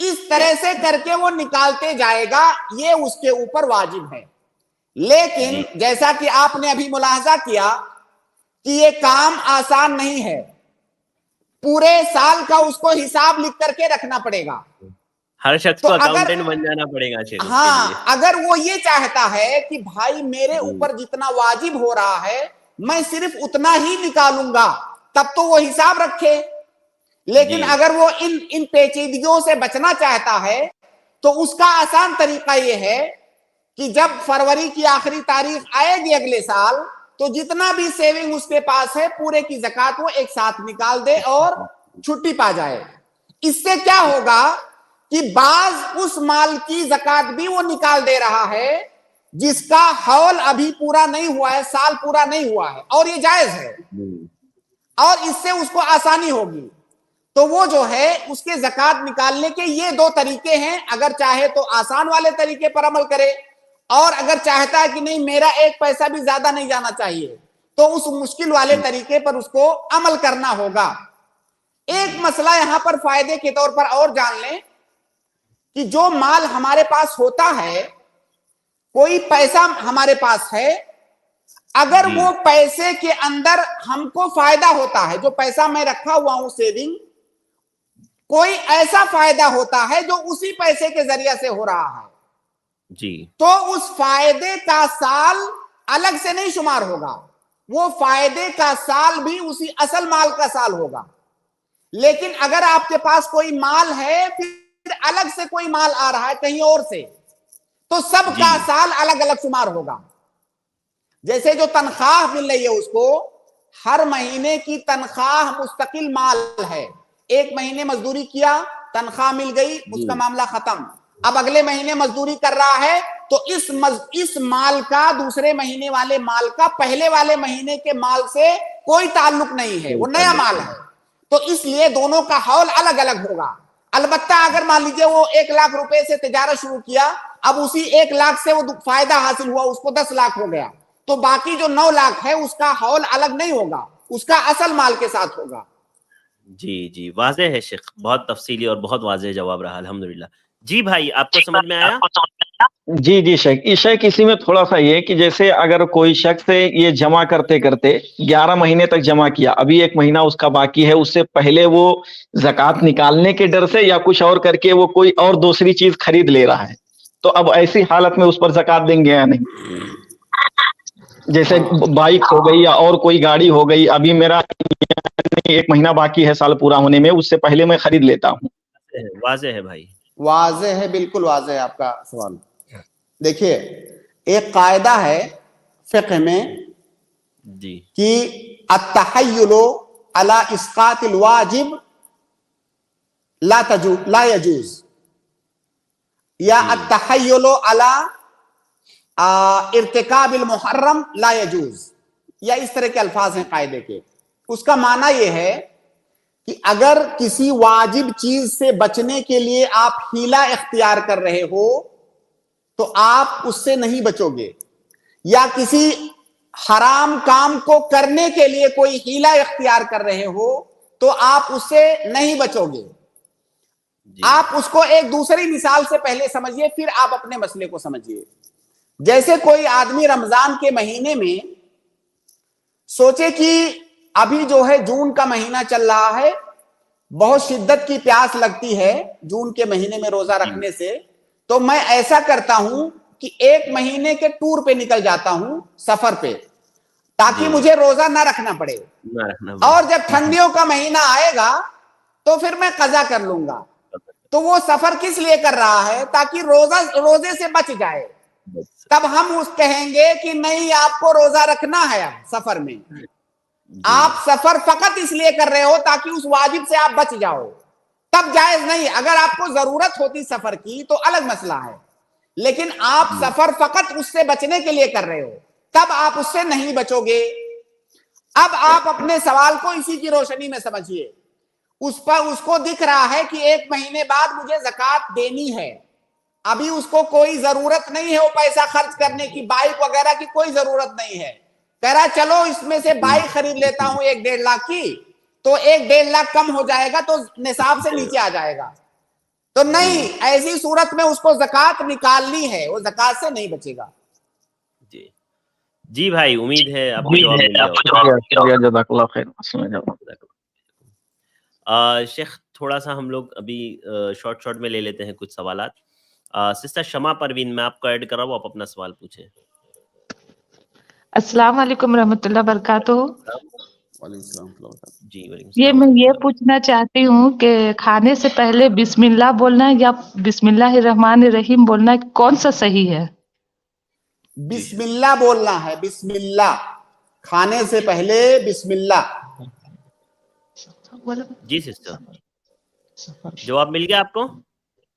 اس طرح سے کر کے وہ نکالتے جائے گا، یہ اس کے اوپر واجب ہے۔ لیکن جیسا کہ آپ نے ابھی ملاحظہ کیا کہ یہ کام آسان نہیں ہے، پورے سال کا اس کو حساب لکھ کر کے رکھنا پڑے گا۔
ہر شخص کو اکاؤنٹنٹ بن جانا پڑے گا شیخ۔
ہاں، اگر وہ یہ چاہتا ہے کہ بھائی میرے اوپر جتنا واجب ہو رہا ہے میں صرف اتنا ہی نکالوں گا، تب تو وہ حساب رکھے۔ لیکن اگر وہ ان پیچیدگیوں سے بچنا چاہتا ہے تو اس کا آسان طریقہ یہ ہے کہ جب فروری کی آخری تاریخ آئے گی اگلے سال، تو جتنا بھی سیونگ اس کے پاس ہے پورے کی زکوٰۃ وہ ایک ساتھ نکال دے اور چھٹی پا جائے۔ اس سے کیا ہوگا کہ بعض اس مال کی زکوٰۃ بھی وہ نکال دے رہا ہے جس کا حول ابھی پورا نہیں ہوا ہے، سال پورا نہیں ہوا ہے، اور یہ جائز ہے، اور اس سے اس کو آسانی ہوگی۔ تو وہ جو ہے اس کے زکوٰۃ نکالنے کے یہ دو طریقے ہیں، اگر چاہے تو آسان والے طریقے پر عمل کرے، اور اگر چاہتا ہے کہ نہیں میرا ایک پیسہ بھی زیادہ نہیں جانا چاہیے تو اس مشکل والے طریقے پر اس کو عمل کرنا ہوگا۔ ایک مسئلہ یہاں پر فائدے کے طور پر اور جان لیں کہ جو مال ہمارے پاس ہوتا ہے، کوئی پیسہ ہمارے پاس ہے، اگر وہ پیسے کے اندر ہم کو فائدہ ہوتا ہے، جو پیسہ میں رکھا ہوا ہوں سیونگ، کوئی ایسا فائدہ ہوتا ہے جو اسی پیسے کے ذریعے سے ہو رہا ہے، تو اس فائدے کا سال الگ سے نہیں شمار ہوگا، وہ فائدے کا سال بھی اسی اصل مال کا سال ہوگا۔ لیکن اگر آپ کے پاس کوئی مال ہے پھر الگ سے کوئی مال آ رہا ہے کہیں اور سے، تو سب کا سال الگ الگ شمار ہوگا۔ جیسے جو تنخواہ مل رہی ہے اس کو، ہر مہینے کی تنخواہ مستقل مال ہے، ایک مہینے مزدوری کیا، تنخواہ مل گئی، اس کا معاملہ ختم۔ اب اگلے مہینے مزدوری کر رہا ہے تو اس مال کا دوسرے مہینے والے مال کا پہلے والے مہینے کے مال سے کوئی تعلق نہیں ہے، وہ نیا مال ہے، تو اس لیے دونوں کا حول الگ الگ ہوگا۔ البتہ اگر مان لیجئے وہ 1,00,000 روپے سے تجارت شروع کیا، اب اسی 1,00,000 سے وہ فائدہ حاصل ہوا، اس کو 10,00,000 ہو گیا، تو باقی جو 9,00,000 ہے اس کا حول الگ نہیں ہوگا، اس کا اصل مال کے ساتھ ہوگا۔
جی واضح ہے شیخ، بہت تفصیلی اور بہت واضح جواب رہا الحمدللہ۔ جی بھائی آپ کو سمجھ میں آیا؟
جی شیخ، اسی میں تھوڑا سا یہ کہ جیسے اگر کوئی شخص یہ جمع کرتے کرتے 11 مہینے تک جمع کیا، ابھی 1 مہینہ اس کا باقی ہے، اس سے پہلے وہ زکوٰۃ نکالنے کے ڈر سے یا کچھ اور کر کے وہ کوئی اور دوسری چیز خرید لے رہا ہے، تو اب ایسی حالت میں اس پر زکوٰۃ دیں گے یا نہیں؟ جیسے بائک ہو گئی یا اور کوئی گاڑی ہو گئی، ابھی میرا 1 مہینہ باقی ہے سال پورا ہونے میں، اس سے پہلے میں خرید لیتا ہوں۔
واضح ہے بھائی،
واضح ہے، بالکل واضح ہے آپ کا سوال۔ دیکھیے ایک قاعدہ ہے فقہ میں کہ التحیل علی اسقاط الواجب لا یجوز، یا التحیل علی ارتکاب المحرم لا یجوز، یا اس طرح کے الفاظ ہیں قاعدے کے۔ اس کا معنی یہ ہے کہ اگر کسی واجب چیز سے بچنے کے لیے آپ ہیلہ اختیار کر رہے ہو تو آپ اس سے نہیں بچو گے، یا کسی حرام کام کو کرنے کے لیے کوئی ہیلہ اختیار کر رہے ہو تو آپ اس سے نہیں بچو گے۔ آپ اس کو ایک دوسری مثال سے پہلے سمجھیے، پھر آپ اپنے مسئلے کو سمجھیے۔ جیسے کوئی آدمی رمضان کے مہینے میں سوچے کہ ابھی جو ہے جون کا مہینہ چل رہا ہے، بہت شدت کی پیاس لگتی ہے جون کے مہینے میں روزہ رکھنے سے، تو میں ایسا کرتا ہوں کہ 1 مہینے کے ٹور پہ نکل جاتا ہوں، سفر پہ، تاکہ مجھے روزہ نہ رکھنا پڑے، اور جب ٹھنڈیوں کا مہینہ آئے گا تو پھر میں قضا کر لوں گا۔ تو وہ سفر کس لیے کر رہا ہے؟ تاکہ روزے سے بچ جائے۔ تب ہم اس کہیں گے کہ نہیں، آپ کو روزہ رکھنا ہے سفر میں، آپ سفر فقط اس لیے کر رہے ہو تاکہ اس واجب سے آپ بچ جاؤ، تب جائز نہیں۔ اگر آپ کو ضرورت ہوتی سفر کی تو الگ مسئلہ ہے، لیکن آپ سفر فقط اس سے بچنے کے لیے کر رہے ہو، تب آپ اس سے نہیں بچو گے۔ اب آپ اپنے سوال کو اسی کی روشنی میں سمجھیے۔ اس کو دکھ رہا ہے کہ 1 مہینے بعد مجھے زکوٰۃ دینی ہے، ابھی اس کو کوئی ضرورت نہیں ہے وہ پیسہ خرچ کرنے کی، بائک وغیرہ کی کوئی ضرورت نہیں ہے، کہہ رہا چلو اس میں سے بائک خرید لیتا ہوں 1-1.5 لاکھ کی، تو 1-1.5 لاکھ کم ہو جائے گا تو نصاب سے نیچے آ جائے گا۔ تو نہیں، ایسی صورت میں اس کو زکوٰۃ نکالنی ہے، وہ زکوٰۃ سے نہیں بچے گا.
جی جی بھائی، امید ہے آپ کو جواب مل گیا ہوگا.
شکریہ، جزاک اللہ خیر. السلام علیکم.
شیخ تھوڑا سا ہم لوگ ابھی شارٹ میں لے لیتے ہیں کچھ سوالات. سسٹر شمع پروین، میں آپ کو ایڈ کر رہا ہوں، آپ اپنا سوال پوچھیں.
السلام علیکم رحمۃ اللہ وبرکاتہ.
وعلیکم السلام ورحمۃ اللہ وبرکاتہ.
جی وعلیکم
یہ
السلام
میں
ورحمۃ
یہ
اللہ.
پوچھنا چاہتی ہوں کہ کھانے سے پہلے بسم اللہ بولنا یا بسم اللہ الرحمن الرحیم بولنا کون سا صحیح ہے؟
بسم اللہ بولنا ہے، بسم اللہ. کھانے سے پہلے بسم اللہ.
جی سسٹر، جواب مل گیا آپ کو؟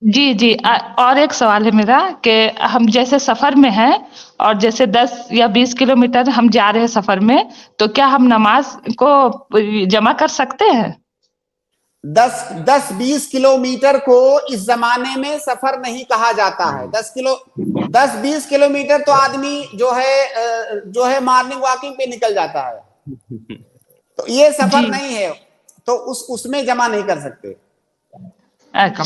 جی اور ایک سوال ہے میرا کہ ہم جیسے سفر میں ہیں اور جیسے 10 یا 20 کلومیٹر ہم جا رہے ہیں سفر میں، تو کیا ہم نماز کو جمع کر سکتے ہیں؟
10-20 کلومیٹر کو اس زمانے میں سفر نہیں کہا جاتا ہے. 10-20 کلومیٹر تو آدمی جو ہے مارننگ واکنگ پہ نکل جاتا ہے، تو یہ سفر نہیں ہے، تو اس میں جمع نہیں کر سکتے.
اچھا،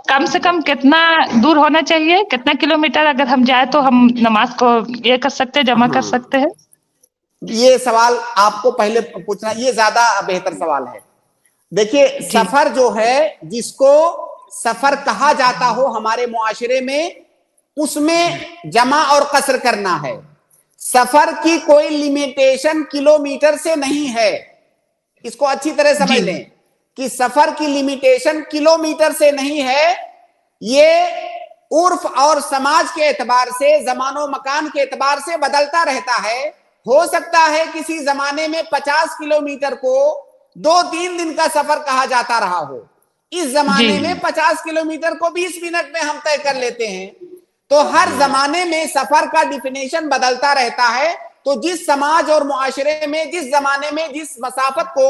کم سے کم کتنا دور ہونا چاہیے؟ کتنا کلومیٹر اگر ہم جائیں تو ہم نماز کو یہ کر سکتے، جمع کر سکتے ہیں؟
یہ سوال آپ کو پہلے پوچھنا، یہ زیادہ بہتر سوال ہے. دیکھیے، سفر جو ہے، جس کو سفر کہا جاتا ہو ہمارے معاشرے میں، اس میں جمع اور قصر کرنا ہے. سفر کی کوئی لیمیٹیشن کلومیٹر سے نہیں ہے. اس کو اچھی طرح سمجھ لیں کہ سفر کی لیمیٹیشن کلومیٹر سے نہیں ہے. یہ عرف اور سماج کے اعتبار سے، زمان و مکان کے اعتبار سے بدلتا رہتا ہے. ہو سکتا ہے کسی زمانے میں 50 کلومیٹر کو 2-3 دن کا سفر کہا جاتا رہا ہو. اس زمانے میں 50 کلومیٹر کو 20 منٹ میں ہم طے کر لیتے ہیں. تو ہر زمانے میں سفر کا ڈیفینیشن بدلتا رہتا ہے. تو جس سماج اور معاشرے میں، جس زمانے میں جس مسافت کو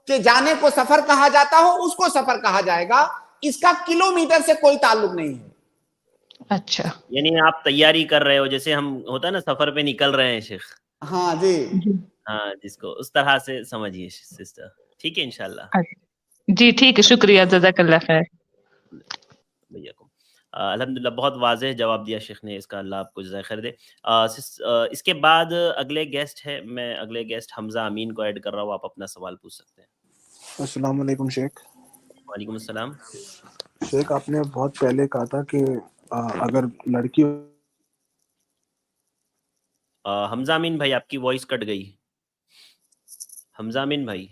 کہ جانے کو سفر کہا جاتا ہو، اس کو سفر کہا جائے گا. اس کا کلومیٹر سے کوئی تعلق نہیں ہے.
اچھا،
یعنی آپ تیاری کر رہے ہو، جیسے ہم ہوتا ہے نا سفر پہ نکل رہے ہیں شیخ.
ہاں جی،
ہاں، جس کو اس طرح سے سمجھیے سسٹر. ٹھیک ہے انشاءاللہ.
جی ٹھیک ہے، شکریہ، جزاک اللہ خیر.
بھیا کو الحمدللہ بہت واضح جواب دیا شیخ نے، اس کا اللہ آپ کو جزائے خیر دے. اس کے بعد اگلے گیسٹ ہے، میں اگلے گیسٹ حمزہ امین کو ایڈ کر رہا ہوں، آپ اپنا سوال پوچھ سکتے ہیں.
السلام علیکم شیخ.
وعلیکم السلام.
شیخ، آپ نے بہت پہلے کہا تھا کہ اگر لڑکی
حمزہ امین بھائی، آپ کی وائس کٹ گئی. حمزہ امین بھائی،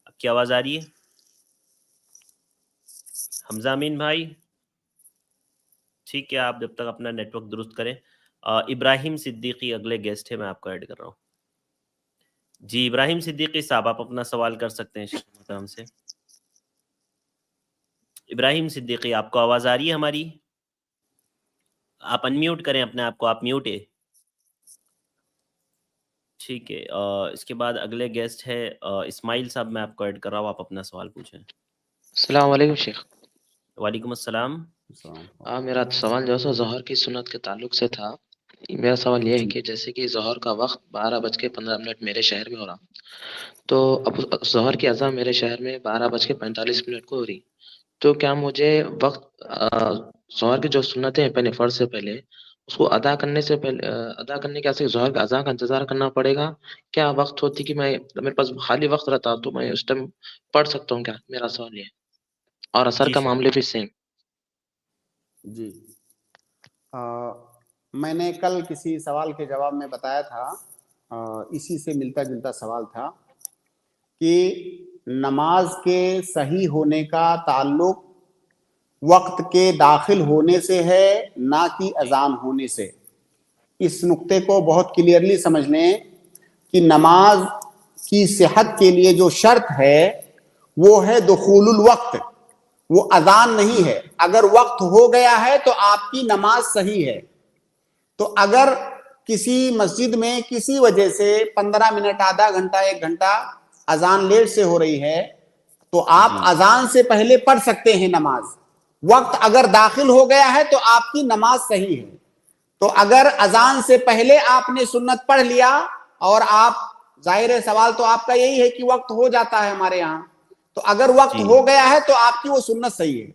آپ کی آواز آ رہی ہے؟ حمزہ امین بھائی، ٹھیک ہے، آپ جب تک اپنا نیٹ ورک درست کریں. ابراہیم صدیقی اگلے گیسٹ ہے، میں آپ کو ایڈ کر رہا ہوں. جی ابراہیم صدیقی صاحب، آپ اپنا سوال کر سکتے ہیں شیخ محترم سے. ابراہیم صدیقی، آپ کو آواز آ رہی ہے ہماری؟ آپ انمیوٹ کریں اپنے آپ کو، آپ میوٹ ہے. ٹھیک ہے، اس کے بعد اگلے گیسٹ ہے اسماعیل صاحب، میں آپ کو ایڈ کر رہا ہوں، آپ اپنا سوال پوچھیں.
السلام علیکم شیخ.
وعلیکم السلام.
میرا سوال جو ہے ظہر کی سنت کے تعلق سے تھا. میرا سوال یہ ہے کہ جیسے کہ ظہر کا وقت 12:15 میرے شہر میں ہو رہا، تو اب ظہر کی اذان میرے شہر میں 12:45 کو ہو رہی، تو کیا مجھے وقت ظہر کی جو سنتیں ہیں پہلے فرض سے پہلے اس کو ادا کرنے کے ظہر کا اذان کا انتظار کرنا پڑے گا؟ کیا وقت ہوتی کہ میرے پاس خالی وقت رہتا تو میں اس ٹائم پڑھ سکتا ہوں کیا؟ میرا سوال یہ ہے. اور اثر
جی
کا معاملے بھی سیم.
جی میں نے کل کسی سوال کے جواب میں بتایا تھا، اسی سے ملتا جلتا سوال تھا کہ نماز کے صحیح ہونے کا تعلق وقت کے داخل ہونے سے ہے، نہ کہ اذان ہونے سے. اس نقطے کو بہت کلیئرلی سمجھ لیں کہ نماز کی صحت کے لیے جو شرط ہے وہ ہے دخول الوقت، وہ اذان نہیں ہے. اگر وقت ہو گیا ہے تو آپ کی نماز صحیح ہے. تو اگر کسی مسجد میں کسی وجہ سے 15 منٹ، آدھا گھنٹہ، 1 گھنٹہ اذان لیٹ سے ہو رہی ہے تو آپ اذان سے پہلے پڑھ سکتے ہیں نماز. وقت اگر داخل ہو گیا ہے تو آپ کی نماز صحیح ہے. تو اگر اذان سے پہلے آپ نے سنت پڑھ لیا اور آپ، ظاہر سوال تو آپ کا یہی ہے کہ وقت ہو جاتا ہے ہمارے یہاں، تو اگر وقت ہو گیا ہے تو آپ کی وہ سنت صحیح ہے.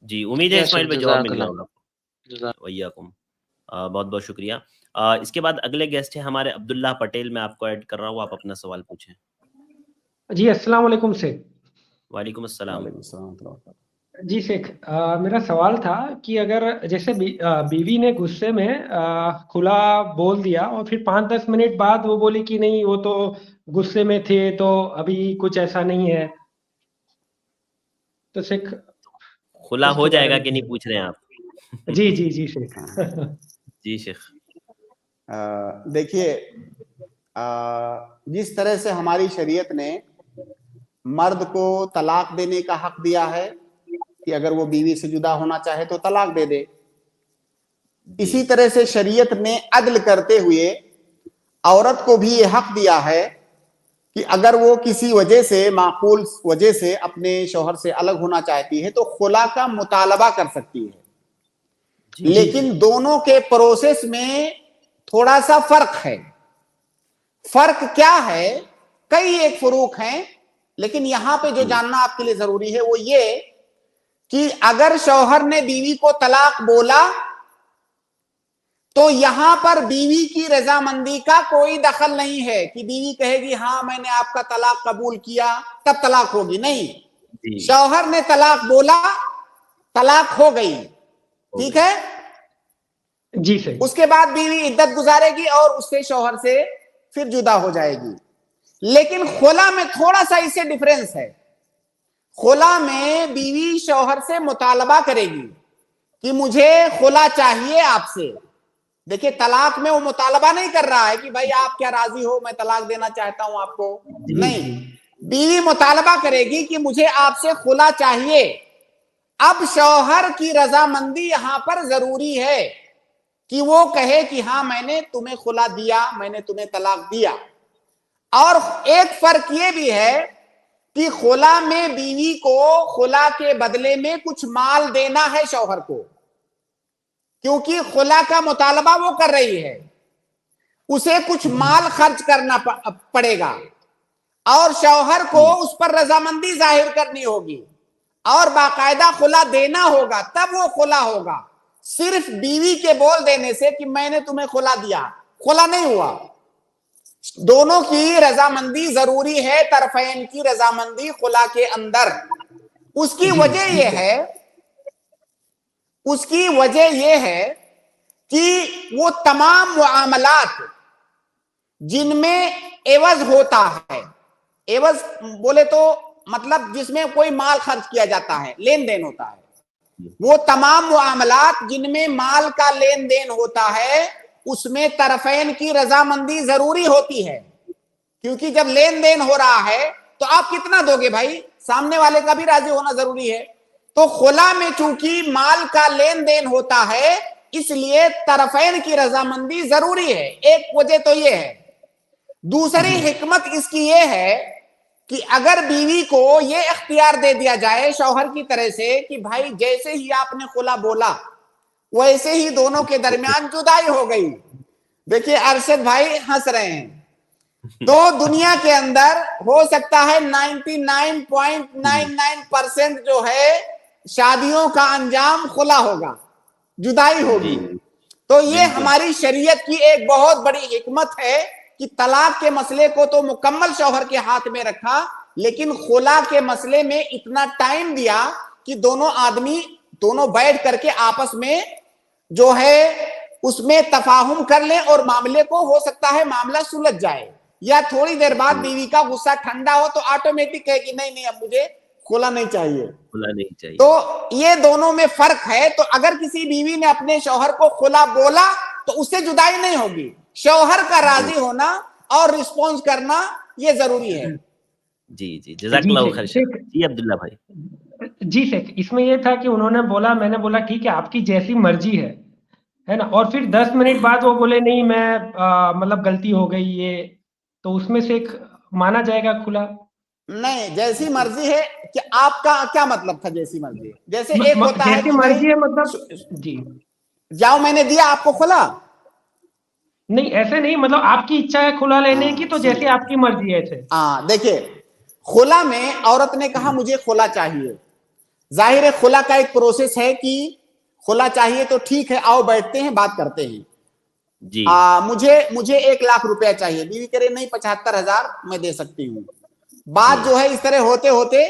جی امید ہے اسماعیل بھائی جواب مل گیا
جزاک
ہوگا. ویاکم. بہت بہت شکریہ. اس کے بعد اگلے گیسٹ ہیں ہمارے عبداللہ پٹیل. میں آپ کو ایڈ کر رہا ہوں, آپ اپنا سوال پوچھیں.
جی السلام علیکم شیخ.
وعلیکم السلام.
وعلیکم السلام ورحمۃ اللہ وبرکاتہ.
جی شیخ میرا سوال تھا کہ اگر جیسے بیوی نے غصے میں کھلا بول دیا اور پھر 5-10 منٹ بعد وہ بولی کہ نہیں وہ تو غصے میں تھے تو ابھی کچھ ایسا نہیں ہے, تو شیخ
کھلا
اس
ہو
کے
جائے
بارے
گا
میں
کہ نہیں پوچھ رہے ہیں آپ؟
جی جی جی شیخ.
جی شیخ.
دیکھیے جس طرح سے ہماری شریعت نے مرد کو طلاق دینے کا حق دیا ہے کہ اگر وہ بیوی سے جدا ہونا چاہے تو طلاق دے دے, اسی طرح سے شریعت نے عدل کرتے ہوئے عورت کو بھی یہ حق دیا ہے کہ اگر وہ کسی وجہ سے معقول وجہ سے اپنے شوہر سے الگ ہونا چاہتی ہے تو خلا کا مطالبہ کر سکتی ہے. لیکن دونوں کے پروسیس میں تھوڑا سا فرق ہے. فرق کیا ہے؟ کئی ایک فروق ہیں, لیکن یہاں پہ جو جاننا آپ کے لیے ضروری ہے وہ یہ کہ اگر شوہر نے بیوی کو طلاق بولا تو یہاں پر بیوی کی رضامندی کا کوئی دخل نہیں ہے کہ بیوی کہے گی ہاں میں نے آپ کا طلاق قبول کیا تب طلاق ہوگی. نہیں, شوہر نے طلاق بولا, طلاق ہو گئی, ٹھیک ہے.
جی صحیح.
اس کے بعد بیوی عدت گزارے گی اور اس سے شوہر سے پھر جدا ہو جائے گی. لیکن خلا میں تھوڑا سا اس سے ڈیفرنس ہے. خلا میں بیوی شوہر سے مطالبہ کرے گی کہ مجھے خلا چاہیے آپ سے. دیکھیں طلاق میں وہ مطالبہ نہیں کر رہا ہے کہ بھائی آپ کیا راضی ہو, میں طلاق دینا چاہتا ہوں آپ کو. نہیں, بیوی مطالبہ کرے گی کہ مجھے آپ سے خلا چاہیے. اب شوہر کی رضامندی یہاں پر ضروری ہے کہ وہ کہے کہ ہاں میں نے تمہیں خلا دیا, میں نے تمہیں طلاق دیا. اور ایک فرق یہ بھی ہے کہ خلا میں بیوی کو خلا کے بدلے میں کچھ مال دینا ہے شوہر کو, کیونکہ خلا کا مطالبہ وہ کر رہی ہے, اسے کچھ مال خرچ کرنا پڑے گا اور شوہر کو اس پر رضامندی ظاہر کرنی ہوگی اور باقاعدہ خلا دینا ہوگا, تب وہ خلا ہوگا. صرف بیوی کے بول دینے سے کہ میں نے تمہیں خلا دیا, خلا نہیں ہوا. دونوں کی رضامندی ضروری ہے, طرفین کی رضامندی خلا کے اندر. اس کی وجہ یہ ہے کہ وہ تمام معاملات جن میں عوض ہوتا ہے, عوض بولے تو مطلب جس میں کوئی مال خرچ کیا جاتا ہے, لین دین ہوتا ہے, وہ تمام معاملات جن میں مال کا لین دین ہوتا ہے اس میں طرفین کی رضامندی ضروری ہوتی ہے. کیونکہ جب لین دین ہو رہا ہے تو آپ کتنا دو گے بھائی, سامنے والے کا بھی راضی ہونا ضروری ہے. تو خلا میں چونکہ مال کا لین دین ہوتا ہے اس لیے طرفین کی رضامندی ضروری ہے. ایک وجہ تو یہ ہے. دوسری حکمت اس کی یہ ہے کہ اگر بیوی کو یہ اختیار دے دیا جائے شوہر کی طرح سے کہ بھائی جیسے ہی آپ نے خلا بولا ویسے ہی دونوں کے درمیان جدائی ہو گئی. دیکھیے ارشد بھائی ہنس رہے ہیں, تو دنیا کے اندر ہو سکتا ہے 99.99% جو ہے شادیوں کا انجام خلا ہوگا, جدائی ہوگی. تو یہ ہماری شریعت کی ایک بہت بڑی حکمت ہے کہ طلاق کے مسئلے کو تو مکمل شوہر کے ہاتھ میں رکھا, لیکن خلا کے مسئلے میں اتنا ٹائم دیا کہ دونوں بیٹھ کر کے آپس میں جو ہے اس میں تفاہم کر لیں اور معاملے کو ہو سکتا ہے معاملہ سلجھ جائے, یا تھوڑی دیر بعد بیوی کا غصہ ٹھنڈا ہو تو آٹومیٹک ہے کہ نہیں اب مجھے خلا نہیں چاہیے. تو یہ دونوں میں فرق ہے. تو اگر کسی بیوی نے اپنے شوہر کو خلا بولا تو اس سے جدائی نہیں ہوگی, شوہر کا راضی ہونا اور رسپونس کرنا یہ ضروری ہے.
جی جزاک اللہ خیر. جی عبداللہ بھائی.
جی شیخ, اس میں یہ تھا کہ انہوں نے بولا, میں نے بولا ٹھیک ہے آپ کی جیسی مرضی ہے نا, اور پھر 10 منٹ بعد وہ بولے نہیں میں مطلب غلطی ہو گئی یہ, تو اس میں سے ایک مانا جائے گا کھلا؟
نہیں, جیسی مرضی ہے کہ آپ کا کیا مطلب تھا جیسی مرضی ہے؟ جیسے ایک ہوتا ہے
جیسی مرضی ہے مطلب جی
جاؤ میں نے دیا آپ کو کھلا,
نہیں ایسے نہیں, مطلب آپ کی اچھا ہے کھلا لینے کی تو جیسے آپ کی مرضی ہے ایسے.
دیکھیے خلا میں عورت نے کہا مجھے خلا چاہیے, ظاہر ہے خلا کا ایک پروسیس ہے کہ خلا چاہیے تو ٹھیک ہے، آؤ بیٹھتے ہیں بات کرتے ہیں.
جی
مجھے 1,00,000 روپیہ چاہیے، بیوی کرے نہیں 75,000 میں دے سکتی ہوں. بات جو ہے اس طرح ہوتے ہوتے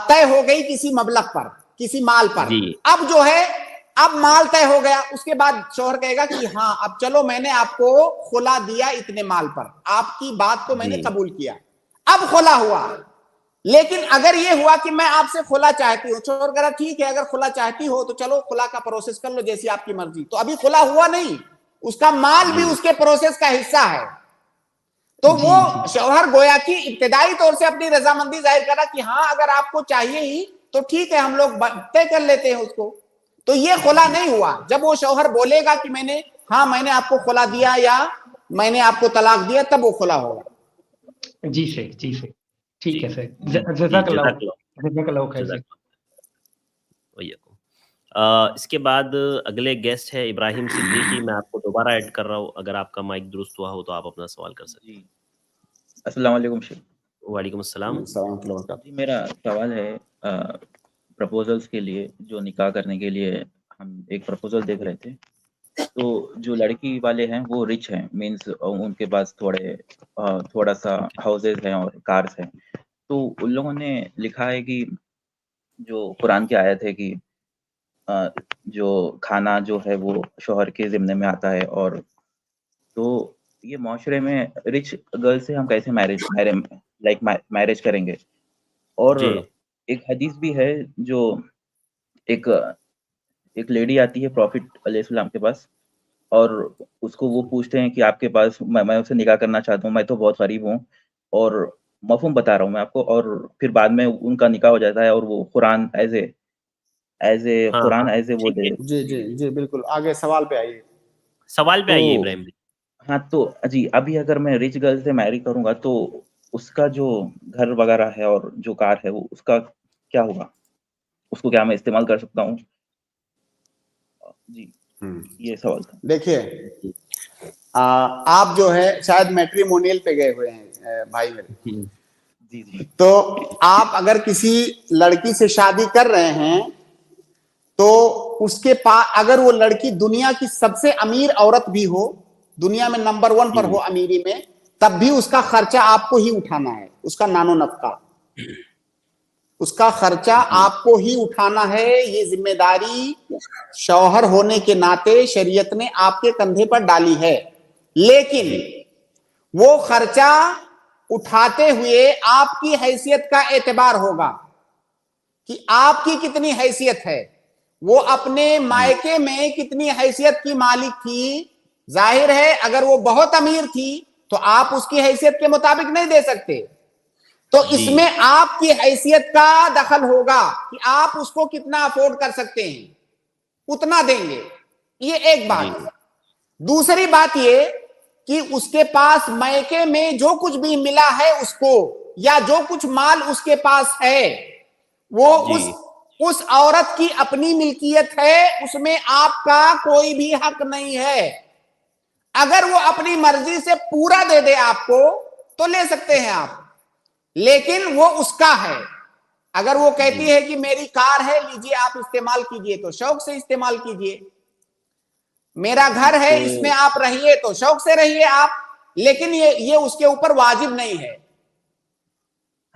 طے ہو گئی کسی مبلغ پر، کسی مال پر.
جی
اب جو ہے اب مال طے ہو گیا، اس کے بعد شوہر کہے گا کہ ہاں اب چلو میں نے آپ کو خلا دیا اتنے مال پر، آپ کی بات کو میں نے
جی
قبول کیا. اب خلا ہوا. لیکن اگر یہ ہوا کہ میں آپ سے خلا چاہتی ہوں، شوہر کہہ رہا ٹھیک ہے اگر خلا چاہتی ہو تو چلو خلا کا پروسیس کر لو جیسی آپ کی مرضی. تو ابھی خلا ہوا نہیں، اس کا مال بھی اس کے پروسیس کا حصہ ہے. تو وہ شوہر گویا کہ ابتدائی طور سے اپنی رضامندی ظاہر کرا کہ ہاں اگر آپ کو چاہیے ہی تو ٹھیک ہے ہم لوگ طے کر لیتے ہیں اس کو. تو یہ خلا نہیں ہوا. جب وہ شوہر بولے گا کہ میں نے آپ کو خلا دیا یا میں نے آپ کو طلاق دیا، تب وہ خلا ہوگا.
جی سر، جی سر، ٹھیک ہے سر.
جزاک
جزاک
اللہ
اللہ خیر سر.
اس کے بعد اگلے گیسٹ ہے ابراہیم صدیقی. میں آپ کو دوبارہ ایڈ کر رہا ہوں، اگر آپ کا مائک درست ہوا ہو تو آپ اپنا سوال کر سکتے ہیں.
السلام علیکم شیخ.
وعلیکم السلام.
جی میرا سوال ہے پرپوزلز کے لیے. جو نکاح کرنے کے لیے ہم ایک پرپوزل دیکھ رہے تھے، تو جو لڑکی والے ہیں وہ رچ ہیں، مینس ان کے پاس تھوڑا سا ہاؤسز ہیں اور کارز ہیں. تو ان لوگوں نے لکھا ہے کہ جو قرآن کی آیت ہے کہ جو کھانا جو ہے وہ شوہر کے ذمے میں آتا ہے. اور تو یہ معاشرے میں رچ گرل سے ہم کیسے میرج کریں گے؟ اور ایک حدیث بھی ہے جو ایک لیڈی آتی ہے پروفٹ علیہ السلام کے پاس، اور اس کو وہ پوچھتے ہیں کہ آپ کے پاس میں اسے نکاح کرنا چاہتا ہوں، میں تو بہت غریب ہوں، اور مفہوم بتا رہا ہوں میں آپ کو. اور پھر بعد میں ان کا نکاح ہو جاتا ہے اور وہ قرآن ایز اے وہ دے.
جی بالکل. آگے سوال پہ آئیے.
سوال پہ آئیے ابراہیم جی.
ہاں تو جی ابھی اگر میں رچ گرل سے میری کروں گا تو اس کا جو گھر وغیرہ ہے اور جو کار ہے وہ اس کا کیا ہوگا؟ اس کو کیا میں استعمال کر سکتا ہوں؟ جی یہ سوال تھا.
دیکھیے آپ جو ہے شاید میٹریمونیل پہ گئے ہوئے ہیں بھائی میرے.
جی
تو آپ اگر کسی لڑکی سے شادی کر رہے ہیں تو اس کے پاس اگر وہ لڑکی دنیا کی سب سے امیر عورت بھی ہو، دنیا میں نمبر 1 پر ہو امیری میں، تب بھی اس کا خرچہ آپ کو ہی اٹھانا ہے. اس کا نان و نفقہ، اس کا خرچہ آپ کو ہی اٹھانا ہے. یہ ذمہ داری شوہر ہونے کے ناطے شریعت نے آپ کے کندھے پر ڈالی ہے. لیکن وہ خرچہ اٹھاتے ہوئے آپ کی حیثیت کا اعتبار ہوگا کہ آپ کی کتنی حیثیت ہے، وہ اپنے مائکے میں کتنی حیثیت کی مالک تھی. ظاہر ہے اگر وہ بہت امیر تھی تو آپ اس کی حیثیت کے مطابق نہیں دے سکتے. تو اس میں آپ کی حیثیت کا دخل ہوگا کہ آپ اس کو کتنا افورڈ کر سکتے ہیں، اتنا دیں گے. یہ ایک بات. دوسری بات یہ کہ اس کے پاس مائکے میں جو کچھ بھی ملا ہے اس کو، یا جو کچھ مال اس کے پاس ہے، وہ اس عورت کی اپنی ملکیت ہے، اس میں آپ کا کوئی بھی حق نہیں ہے. اگر وہ اپنی مرضی سے پورا دے دے آپ کو تو لے سکتے ہیں آپ، لیکن وہ اس کا ہے. اگر وہ کہتی ہے کہ میری کار ہے لیجئے آپ استعمال کیجئے تو شوق سے استعمال کیجئے، میرا گھر ہے اس میں آپ رہیے تو شوق سے رہیے آپ، لیکن یہ اس کے اوپر واجب نہیں ہے.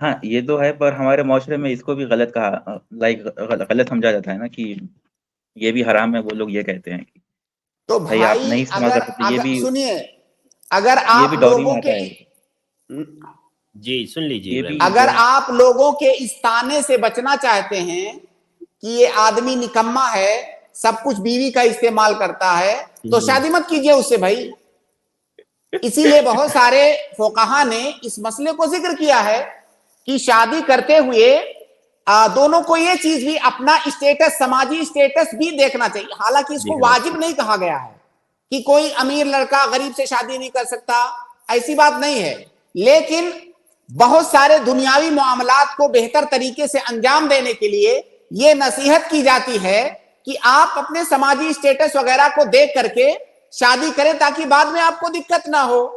ہاں یہ تو ہے، پر ہمارے معاشرے میں اس کو بھی غلط کہا، غلط سمجھا جاتا ہے نا کہ یہ بھی حرام ہے. وہ لوگ یہ کہتے ہیں کہ
تو
بھائی آپ
بھائی
نہیں استعمال کر سکتے. یہ بھی
سنیے، اگر
یہ
آپ
بھی ڈوری میں
لوگوں
آتا
کے
ہے.
جی سن لیجیے.
اگر آپ لوگوں کے اس طانے سے بچنا چاہتے ہیں کہ یہ آدمی نکما ہے، سب کچھ بیوی کا استعمال کرتا ہے، تو شادی مت کیجئے اس سے بھائی. اسی لیے بہت سارے فقہا نے اس مسئلے کو ذکر کیا ہے کہ شادی کرتے ہوئے دونوں کو یہ چیز بھی اپنا اسٹیٹس، سماجی اسٹیٹس بھی دیکھنا چاہیے. حالانکہ اس کو واجب نہیں کہا گیا ہے کہ کوئی امیر لڑکا غریب سے شادی نہیں کر سکتا، ایسی بات نہیں ہے. لیکن بہت سارے دنیاوی معاملات کو بہتر طریقے سے انجام دینے کے لیے یہ نصیحت کی جاتی ہے کہ آپ اپنے سماجی اسٹیٹس وغیرہ کو دیکھ کر کے شادی کریں تاکہ بعد میں آپ کو دقت نہ ہو.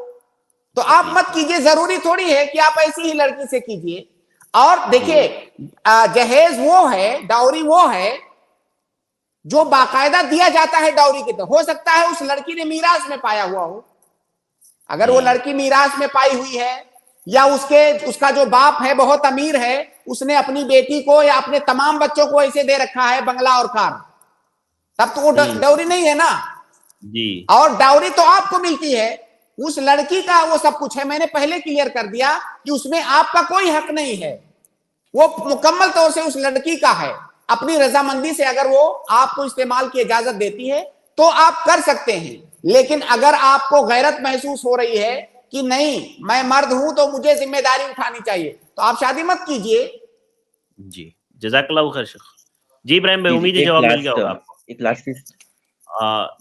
تو آپ مت کیجئے، ضروری تھوڑی ہے کہ آپ ایسی ہی لڑکی سے کیجئے. اور دیکھیے جہیز وہ ہے، ڈاوری وہ ہے جو باقاعدہ دیا جاتا ہے ڈاوری کی طرف. ہو سکتا ہے اس لڑکی نے میراث میں پایا ہوا ہو. اگر وہ لڑکی میراث میں پائی ہوئی ہے یا اس کا جو باپ ہے بہت امیر ہے، اس نے اپنی بیٹی کو یا اپنے تمام بچوں کو ایسے دے رکھا ہے بنگلہ اور کار، تب تو وہ ڈاوری نہیں ہے نا.
جی.
اور ڈاوری تو آپ کو ملتی ہے، اس لڑکی کا وہ سب کچھ ہے. میں نے پہلے کلیئر کر دیا کہ اس میں آپ کا کوئی حق نہیں ہے، وہ مکمل طور سے اس لڑکی کا ہے. اپنی رضامندی سے اگر وہ آپ کو استعمال کی اجازت دیتی ہے تو آپ کر سکتے ہیں. لیکن اگر آپ کو غیرت محسوس ہو رہی ہے کہ نہیں میں مرد ہوں تو مجھے ذمہ داری اٹھانی چاہیے، تو آپ شادی مت کیجئے.
جی جزاک اللہ خیر شیخ. جی ابراہیم بھائی، امید ہے جواب مل گیا ہوگا آپ کو.
ایک لاسٹ چیز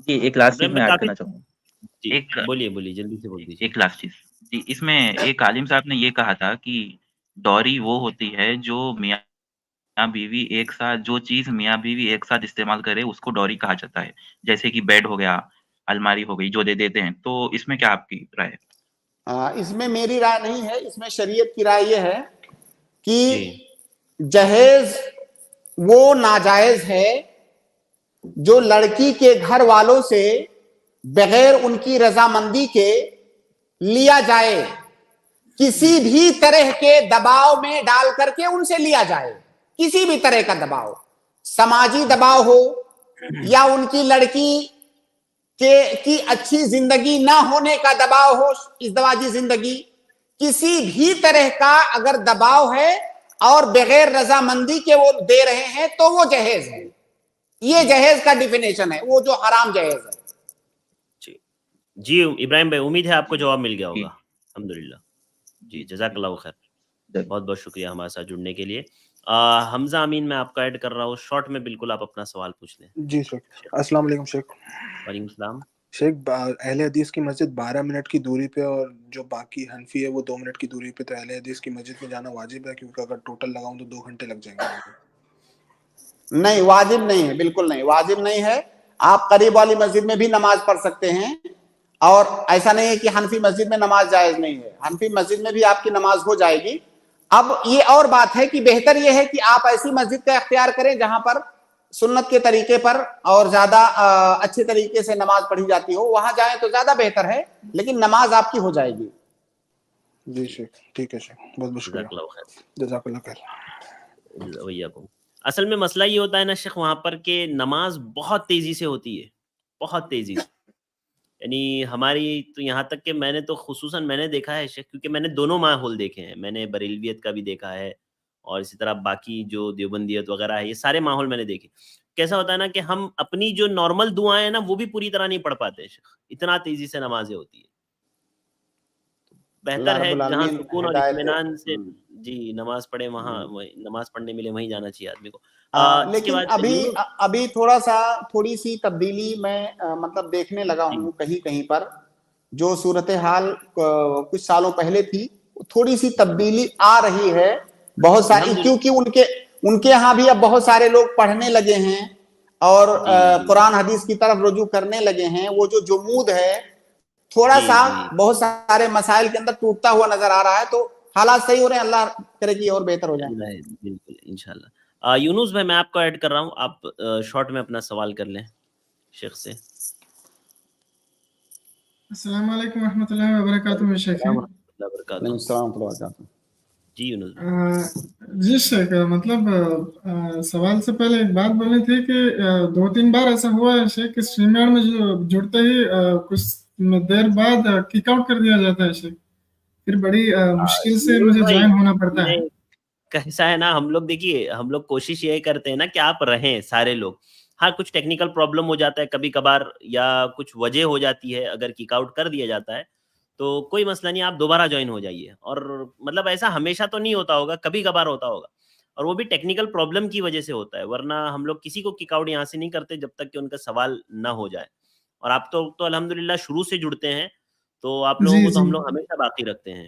جی، ایک لاسٹ چیز
ابراہیم
میں
بھائی
ایڈ
کافی
کرنا چاہوں گا.
جی بولیے جلدی سے بول دیجیے.
ایک لاسٹ چیز جی، اس میں ایک عالم صاحب نے یہ کہا تھا کہ ڈوری وہ ہوتی ہے جو میاں بیوی ایک ساتھ، جو چیز میاں بیوی ایک ساتھ استعمال کرے اس کو ڈوری کہا جاتا ہے. جیسے کہ بیڈ ہو گیا، الماری ہو گئی، جو دے دیتے ہیں. تو اس میں کیا آپ کی رائے ہے؟
اس میں میری رائے نہیں ہے، اس میں شریعت کی رائے یہ ہے کہ جہیز وہ ناجائز ہے جو لڑکی کے گھر والوں سے بغیر ان کی رضامندی کے لیا جائے، کسی بھی طرح کے دباؤ میں ڈال کر کے ان سے لیا جائے. کسی بھی طرح کا دباؤ، سماجی دباؤ ہو یا ان کی لڑکی کی اچھی زندگی نہ ہونے کا دباؤ ہو، ازدواجی زندگی، کسی بھی طرح کا اگر دباؤ ہے اور بغیر رضامندی کے وہ دے رہے ہیں تو وہ جہیز ہے. یہ جہیز کا ڈیفینیشن ہے، وہ جو حرام جہیز ہے.
جی ابراہیم بھائی، امید ہے آپ کو جواب مل گیا ہوگا. الحمدللہ. جی جزاک اللہ خیر. بہت بہت شکریہ ہمارے ساتھ جڑنے کے لیے. حمزہ امین میں آپ کا ایڈ کر رہا ہوں، شارٹ میں بالکل آپ اپنا سوال پوچھ لیں.
جی شیخ. السلام علیکم شیخ.
وعلیکم السلام.
شیخ اہل حدیث کی مسجد 12 منٹ کی دوری پہ اور جو باقی حنفی ہے وہ 2 منٹ کی دوری پہ، تو اہل حدیث کی مسجد میں جانا واجب ہے؟ کیونکہ اگر ٹوٹل لگاؤں تو 2 گھنٹے لگ جائیں گے.
نہیں، واجب نہیں ہے، بالکل نہیں، واجب نہیں ہے. آپ قریب والی مسجد میں بھی نماز پڑھ سکتے ہیں، اور ایسا نہیں ہے کہ حنفی مسجد میں نماز جائز نہیں ہے. حنفی مسجد میں بھی آپ کی نماز ہو جائے گی. اب یہ اور بات ہے کہ بہتر یہ ہے کہ آپ ایسی مسجد کا اختیار کریں جہاں پر سنت کے طریقے پر اور زیادہ اچھے طریقے سے نماز پڑھی جاتی ہو، وہاں جائیں تو زیادہ بہتر ہے، لیکن نماز آپ کی ہو جائے گی.
جی شیخ، ٹھیک ہے شیخ، بہت بہت شکریہ. جزاک اللہ خیر.
ویاکم. اصل میں مسئلہ یہ ہوتا ہے نا شیخ وہاں پر کہ نماز بہت تیزی سے ہوتی ہے، بہت تیزی سے. یعنی ہماری تو یہاں تک کہ میں نے تو خصوصاً میں نے دیکھا ہے شیخ، کیونکہ میں نے دونوں ماحول دیکھے ہیں. میں نے بریلویت کا بھی دیکھا ہے اور اسی طرح باقی جو دیوبندیت وغیرہ ہے، یہ سارے ماحول میں نے دیکھے. کیسا ہوتا ہے نا کہ ہم اپنی جو نارمل دعائیں ہیں نا وہ بھی پوری طرح نہیں پڑھ پاتے شیخ، اتنا تیزی سے نمازیں ہوتی ہے. بہتر ہے جہاں سکون اور اطمینان سے جی نماز پڑھے، وہاں نماز پڑھنے ملے وہیں جانا چاہیے آدمی کو.
لیکن ابھی تھوڑی سی تبدیلی میں مطلب دیکھنے لگا ہوں کہیں کہیں پر. جو صورتحال کچھ سالوں پہلے تھی، تھوڑی سی تبدیلی آ رہی ہے بہت ساری، کیونکہ ان کے ہاں بھی اب بہت سارے لوگ پڑھنے لگے ہیں اور قرآن حدیث کی طرف رجوع کرنے لگے ہیں. وہ جو جمود ہے تھوڑا سا بہت سارے مسائل کے اندر ٹوٹتا ہوا نظر آ رہا ہے. تو حالات صحیح ہو رہے ہیں، اللہ کرے کہ اور بہتر ہو جائیں.
بالکل انشاءاللہ. یونس بھائی میں آپ کو ایڈ کر رہا ہوں، آپ شارٹ میں اپنا سوال کر لیں شیخ سے.
السلام علیکم ورحمۃ اللہ وبرکاتہ. شیخ
جی یونس
جی شیخ، مطلب سوال سے پہلے ایک بات بولنی تھی کہ 2-3 بار ایسا ہوا ہے شیخ کہ اسٹریم یارڈ میں جو جڑتے ہی کچھ دیر بعد کک آؤٹ کر دیا جاتا ہے شیخ. پھر بڑی مشکل سے مجھے جوائن ہونا پڑتا ہے.
کیسا ہے نا، ہم لوگ دیکھیے ہم لوگ کوشش یہ کرتے ہیں نا کہ آپ رہیں سارے لوگ. ہاں کچھ ٹیکنیکل پرابلم ہو جاتا ہے کبھی کبھار، یا کچھ وجہ ہو جاتی ہے، اگر کک آؤٹ کر دیا جاتا ہے تو کوئی مسئلہ نہیں، آپ دوبارہ جوائن ہو جائیے. اور مطلب ایسا ہمیشہ تو نہیں ہوتا ہوگا، کبھی کبھار ہوتا ہوگا، اور وہ بھی ٹیکنیکل پرابلم کی وجہ سے ہوتا ہے. ورنہ ہم لوگ کسی کو کک آؤٹ یہاں سے نہیں کرتے جب تک کہ ان کا سوال نہ ہو جائے. اور آپ تو الحمدللہ شروع سے جڑتے ہیں، تو آپ لوگوں کو تو ہم لوگ ہمیشہ باقی رکھتے ہیں.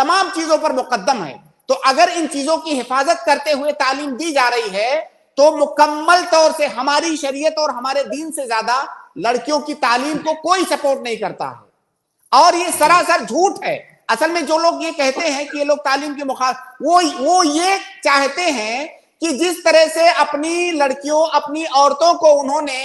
تمام چیزوں پر مقدم ہے. تو اگر ان چیزوں کی حفاظت کرتے ہوئے تعلیم دی جا رہی ہے تو مکمل طور سے ہماری شریعت اور ہمارے دین سے زیادہ لڑکیوں کی تعلیم کو کوئی سپورٹ نہیں کرتا ہے. اور یہ سراسر جھوٹ ہے. اصل میں جو لوگ یہ کہتے ہیں کہ یہ لوگ تعلیم کے مخالف، وہ یہ چاہتے ہیں کہ جس طرح سے اپنی لڑکیوں، اپنی عورتوں کو انہوں نے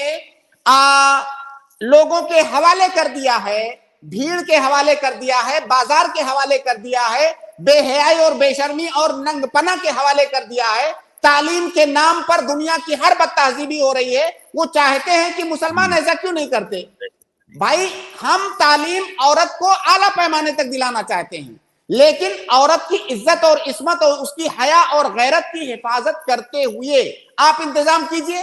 لوگوں کے حوالے کر دیا ہے، بھیڑ کے حوالے کر دیا ہے، بازار کے حوالے کر دیا ہے، بے حیائی اور بے شرمی اور ننگ پنا کے حوالے کر دیا ہے، تعلیم کے نام پر دنیا کی ہر بد تہذیبی ہو رہی ہے. وہ چاہتے ہیں کہ مسلمان ایسا کیوں نہیں کرتے؟ بھائی ہم تعلیم عورت کو اعلیٰ پیمانے تک دلانا چاہتے ہیں، لیکن عورت کی عزت اور عصمت اور اس کی حیا اور غیرت کی حفاظت کرتے ہوئے آپ انتظام کیجئے.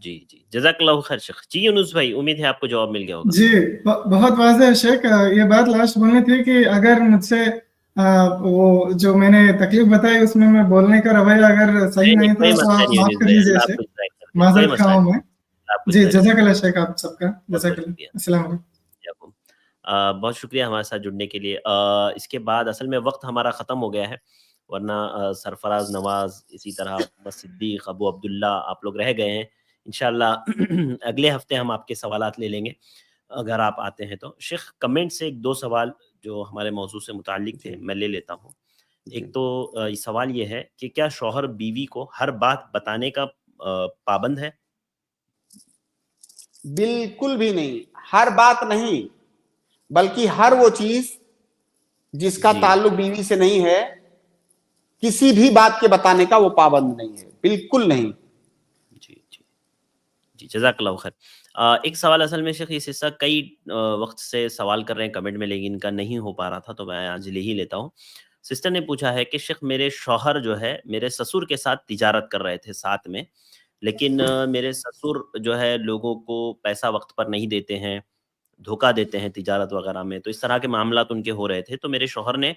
جی جی جزاک اللہ خیر شیخ. جی یونس بھائی، امید ہے آپ کو جواب مل گیا ہوگا.
جی بہت واضح ہے شیخ. یہ بات لاسٹ بولنی تھی کہ اگر مجھ سے وہ جو میں نے تکلیف بتائی اس میں بولنے کا رویہ اگر صحیح نہیں تھا تو آپ معاف کر لیجیے شیخ، معذرت خواہ ہوں میں. جی جزاک اللہ شیخ آپ سب کا. جزاک اللہ. السلام علیکم.
بہت شکریہ ہمارے ساتھ جڑنے کے لیے. اس کے بعد اصل میں وقت ہمارا ختم ہو گیا ہے، ورنہ سرفراز نواز، اسی طرح صدیق، ابو عبداللہ آپ لوگ رہ گئے ہیں. انشاءاللہ اگلے ہفتے ہم آپ کے سوالات لے لیں گے اگر آپ آتے ہیں تو. شیخ کمنٹ سے ایک دو سوال جو ہمارے موضوع سے متعلق تھے میں لے لیتا ہوں. ایک تو سوال یہ ہے کہ کیا شوہر بیوی کو ہر بات بتانے کا پابند ہے؟
بالکل بھی نہیں، ہر بات نہیں، بلکہ ہر وہ چیز جس کا تعلق بیوی سے نہیں ہے کسی بھی بات کے بتانے کا وہ پابند نہیں ہے، بالکل نہیں.
جی جزاک اللہ خیر. ایک سوال اصل میں شیخ اس حصہ کئی وقت سے سوال کر رہے ہیں کمنٹ میں، لیکن ان کا نہیں ہو پا رہا تھا تو میں آج لے ہی لیتا ہوں. سسٹر نے پوچھا ہے کہ شیخ میرے شوہر جو ہے میرے سسر کے ساتھ تجارت کر رہے تھے ساتھ میں، لیکن میرے سسر جو ہے لوگوں کو پیسہ وقت پر نہیں دیتے ہیں، دھوکہ دیتے ہیں تجارت وغیرہ میں، تو اس طرح کے معاملات ان کے ہو رہے تھے. تو میرے شوہر نے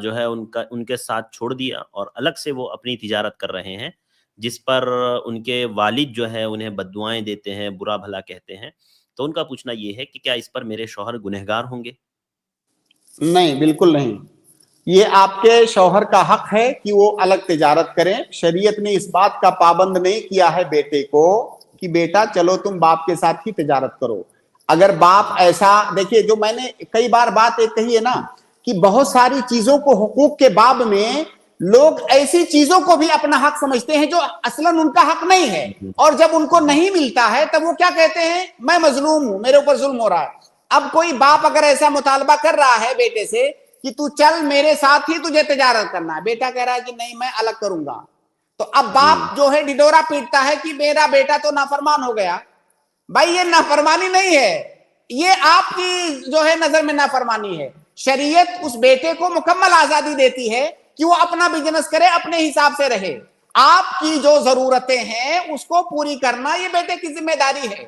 جو ہے ان کے ساتھ چھوڑ دیا اور الگ سے وہ اپنی تجارت کر رہے ہیں، جس پر ان کے والد جو ہے انہیں بددعائیں دیتے ہیں، برا بھلا کہتے ہیں. تو ان کا پوچھنا یہ ہے کہ کیا اس پر میرے شوہر گنہگار ہوں گے؟
نہیں، بالکل نہیں. یہ آپ کے شوہر کا حق ہے کہ وہ الگ تجارت کریں. شریعت نے اس بات کا پابند نہیں کیا ہے بیٹے کو کہ بیٹا چلو تم باپ کے ساتھ ہی تجارت کرو. اگر باپ ایسا، دیکھیے جو میں نے کئی بار بات ایک کہی ہے نا کہ بہت ساری چیزوں کو حقوق کے باب میں لوگ ایسی چیزوں کو بھی اپنا حق سمجھتے ہیں جو اصلاً ان کا حق نہیں ہے، اور جب ان کو نہیں ملتا ہے تب وہ کیا کہتے ہیں؟ میں مظلوم ہوں، میرے اوپر ظلم ہو رہا ہے. اب کوئی باپ اگر ایسا مطالبہ کر رہا ہے بیٹے سے کہ تو چل میرے ساتھ ہی تجھے تجارت کرنا ہے، بیٹا کہہ رہا ہے کہ نہیں میں الگ کروں گا، تو اب باپ جو ہے ڈڈورا پیٹتا ہے کہ میرا بیٹا تو نافرمان ہو گیا. بھائی یہ نافرمانی نہیں ہے، یہ آپ کی جو ہے نظر میں نافرمانی ہے. شریعت اس بیٹے کو مکمل آزادی دیتی ہے کہ وہ اپنا بزنس کرے، اپنے حساب سے رہے. آپ کی جو ضرورتیں ہیں اس کو پوری کرنا یہ بیٹے کی ذمہ داری ہے.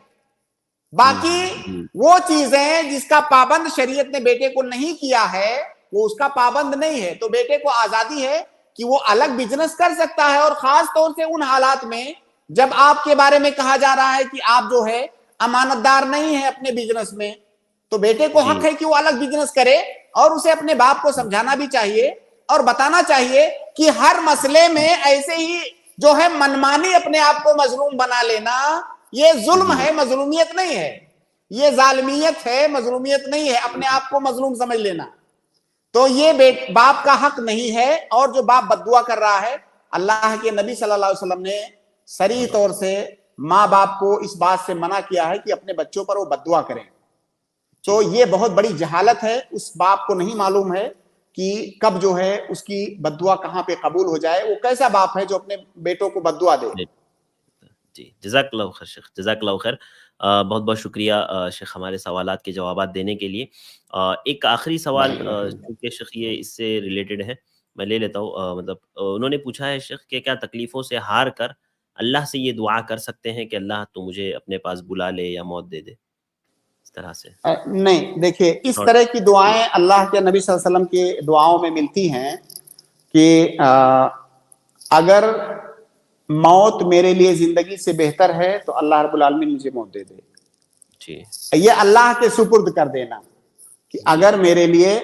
باقی وہ چیزیں جس کا پابند شریعت نے بیٹے کو نہیں کیا ہے وہ اس کا پابند نہیں ہے. تو بیٹے کو آزادی ہے کہ وہ الگ بزنس کر سکتا ہے، اور خاص طور سے ان حالات میں جب آپ کے بارے میں کہا جا رہا ہے کہ آپ جو ہے امانت دار نہیں ہیں اپنے بزنس میں، تو بیٹے کو حق ہے کہ وہ الگ بزنس کرے. اور اسے اپنے باپ کو سمجھانا بھی چاہیے اور بتانا چاہیے کہ ہر مسئلے میں ایسے ہی جو ہے منمانی اپنے آپ کو مظلوم بنا لینا یہ ظلم ہے، مظلومیت نہیں ہے. یہ ظالمیت ہے، مظلومیت نہیں ہے، اپنے آپ کو مظلوم سمجھ لینا. تو یہ باپ کا حق نہیں ہے. اور جو باپ بددعا کر رہا ہے، اللہ کے نبی صلی اللہ علیہ وسلم نے صریح طور سے ماں باپ کو اس بات سے منع کیا ہے کہ اپنے بچوں پر وہ بددعا کریں. تو یہ بہت بڑی جہالت ہے. اس باپ کو نہیں معلوم ہے کہ کب جو ہے اس کی بددعا کہاں پہ قبول ہو جائے. وہ کیسا باپ ہے جو اپنے بیٹوں کو بددعا دے؟
جی جزاک اللہ خیر شیخ، جزاک اللہ خیر. بہت بہت شکریہ شیخ ہمارے سوالات کے جوابات دینے کے لیے. ایک آخری سوال کیونکہ شیخ یہ اس سے ریلیٹڈ ہے میں لے لیتا ہوں. مطلب انہوں نے پوچھا ہے شیخ کہ کیا تکلیفوں سے ہار کر اللہ سے یہ دعا کر سکتے ہیں کہ اللہ تو مجھے اپنے پاس بلا لے یا موت دے دے، اس طرح سے؟
نہیں، دیکھیے اس طرح کی دعائیں اللہ کے نبی صلی اللہ علیہ وسلم کی دعاؤں میں ملتی ہیں کہ اگر موت میرے لیے زندگی سے بہتر ہے تو اللہ رب العالمین مجھے موت دے دے. یہ اللہ کے سپرد کر دینا کہ اگر میرے لیے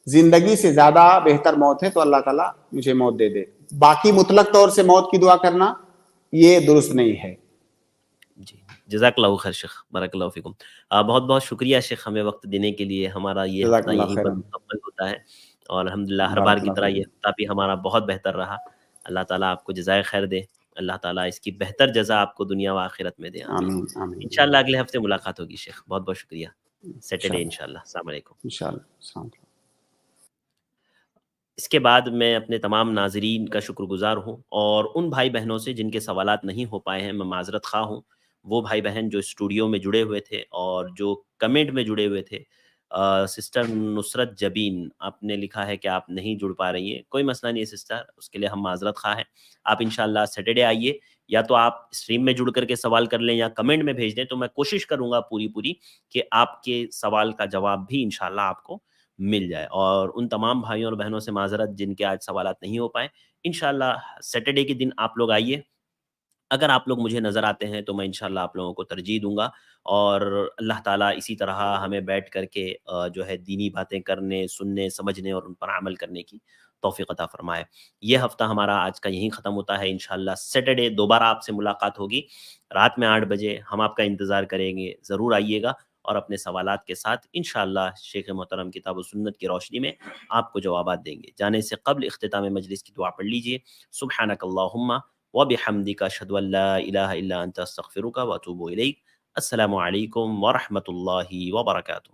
زندگی سے زیادہ بہتر موت ہے تو اللہ تعالیٰ مجھے موت دے دے. باقی مطلق طور سے موت کی دعا کرنا یہ درست نہیں ہے.
جی جزاک اللہ خیر شیخ، بارک اللہ فیکم. بہت بہت شکریہ شیخ ہمیں وقت دینے کے لیے. ہمارا یہ
جزاک
ہفتہ
اللہ
یہیں پر
خیرا.
مکمل ہوتا ہے اور الحمدللہ ہر
بارک
بار کی
اللہ
طرح یہ
فیکم.
ہفتہ بھی ہمارا بہت بہتر رہا. اللہ تعالیٰ آپ کو جزائے خیر دے، اللہ تعالیٰ اس کی بہتر جزا آپ کو دنیا و آخرت میں دے. آمین.
آمین آمین
انشاءاللہ اگلے ہفتے ملاقات ہوگی شیخ. بہت بہت شکریہ. سیٹرڈے
انشاءاللہ
انشاءاللہ. السلام علیکم.
انشاءاللہ. السلام علیکم.
اس کے بعد میں اپنے تمام ناظرین کا شکر گزار ہوں اور ان بھائی بہنوں سے جن کے سوالات نہیں ہو پائے ہیں میں معذرت خواہ ہوں. وہ بھائی بہن جو اسٹوڈیو میں جڑے ہوئے تھے اور جو کمنٹ میں جڑے ہوئے تھے. سسٹر نصرت جبین آپ نے لکھا ہے کہ آپ نہیں جڑ پا رہی ہیں. کوئی مسئلہ نہیں ہے سسٹر، اس کے لیے ہم معذرت خواہ ہیں. آپ انشاءاللہ سیٹرڈے آئیے، یا تو آپ اسٹریم میں جڑ کر کے سوال کر لیں یا کمنٹ میں بھیج دیں، تو میں کوشش کروں گا پوری کہ آپ کے سوال کا جواب بھی انشاءاللہ آپ کو مل جائے. اور ان تمام بھائیوں اور بہنوں سے معذرت جن کے آج سوالات نہیں ہو پائے. انشاءاللہ سیٹرڈے کے دن آپ لوگ آئیے. اگر آپ لوگ مجھے نظر آتے ہیں تو میں انشاءاللہ آپ لوگوں کو ترجیح دوں گا. اور اللہ تعالیٰ اسی طرح ہمیں بیٹھ کر کے جو ہے دینی باتیں کرنے، سننے، سمجھنے اور ان پر عمل کرنے کی توفیق عطا فرمائے. یہ ہفتہ ہمارا آج کا یہیں ختم ہوتا ہے. انشاءاللہ سیٹرڈے دوبارہ آپ سے ملاقات ہوگی رات میں 8 بجے. ہم آپ کا انتظار کریں گے. ضرور آئیے گا اور اپنے سوالات کے ساتھ انشاءاللہ شیخ محترم کتاب و سنت کی روشنی میں آپ کو جوابات دیں گے. جانے سے قبل اختتام مجلس کی دعا پڑھ لیجئے. سبحانک اللہم وبحمدک اشہد ان لا الہ الا انت استغفرک واتوب الیک. السلام علیکم ورحمۃ اللہ وبرکاتہ.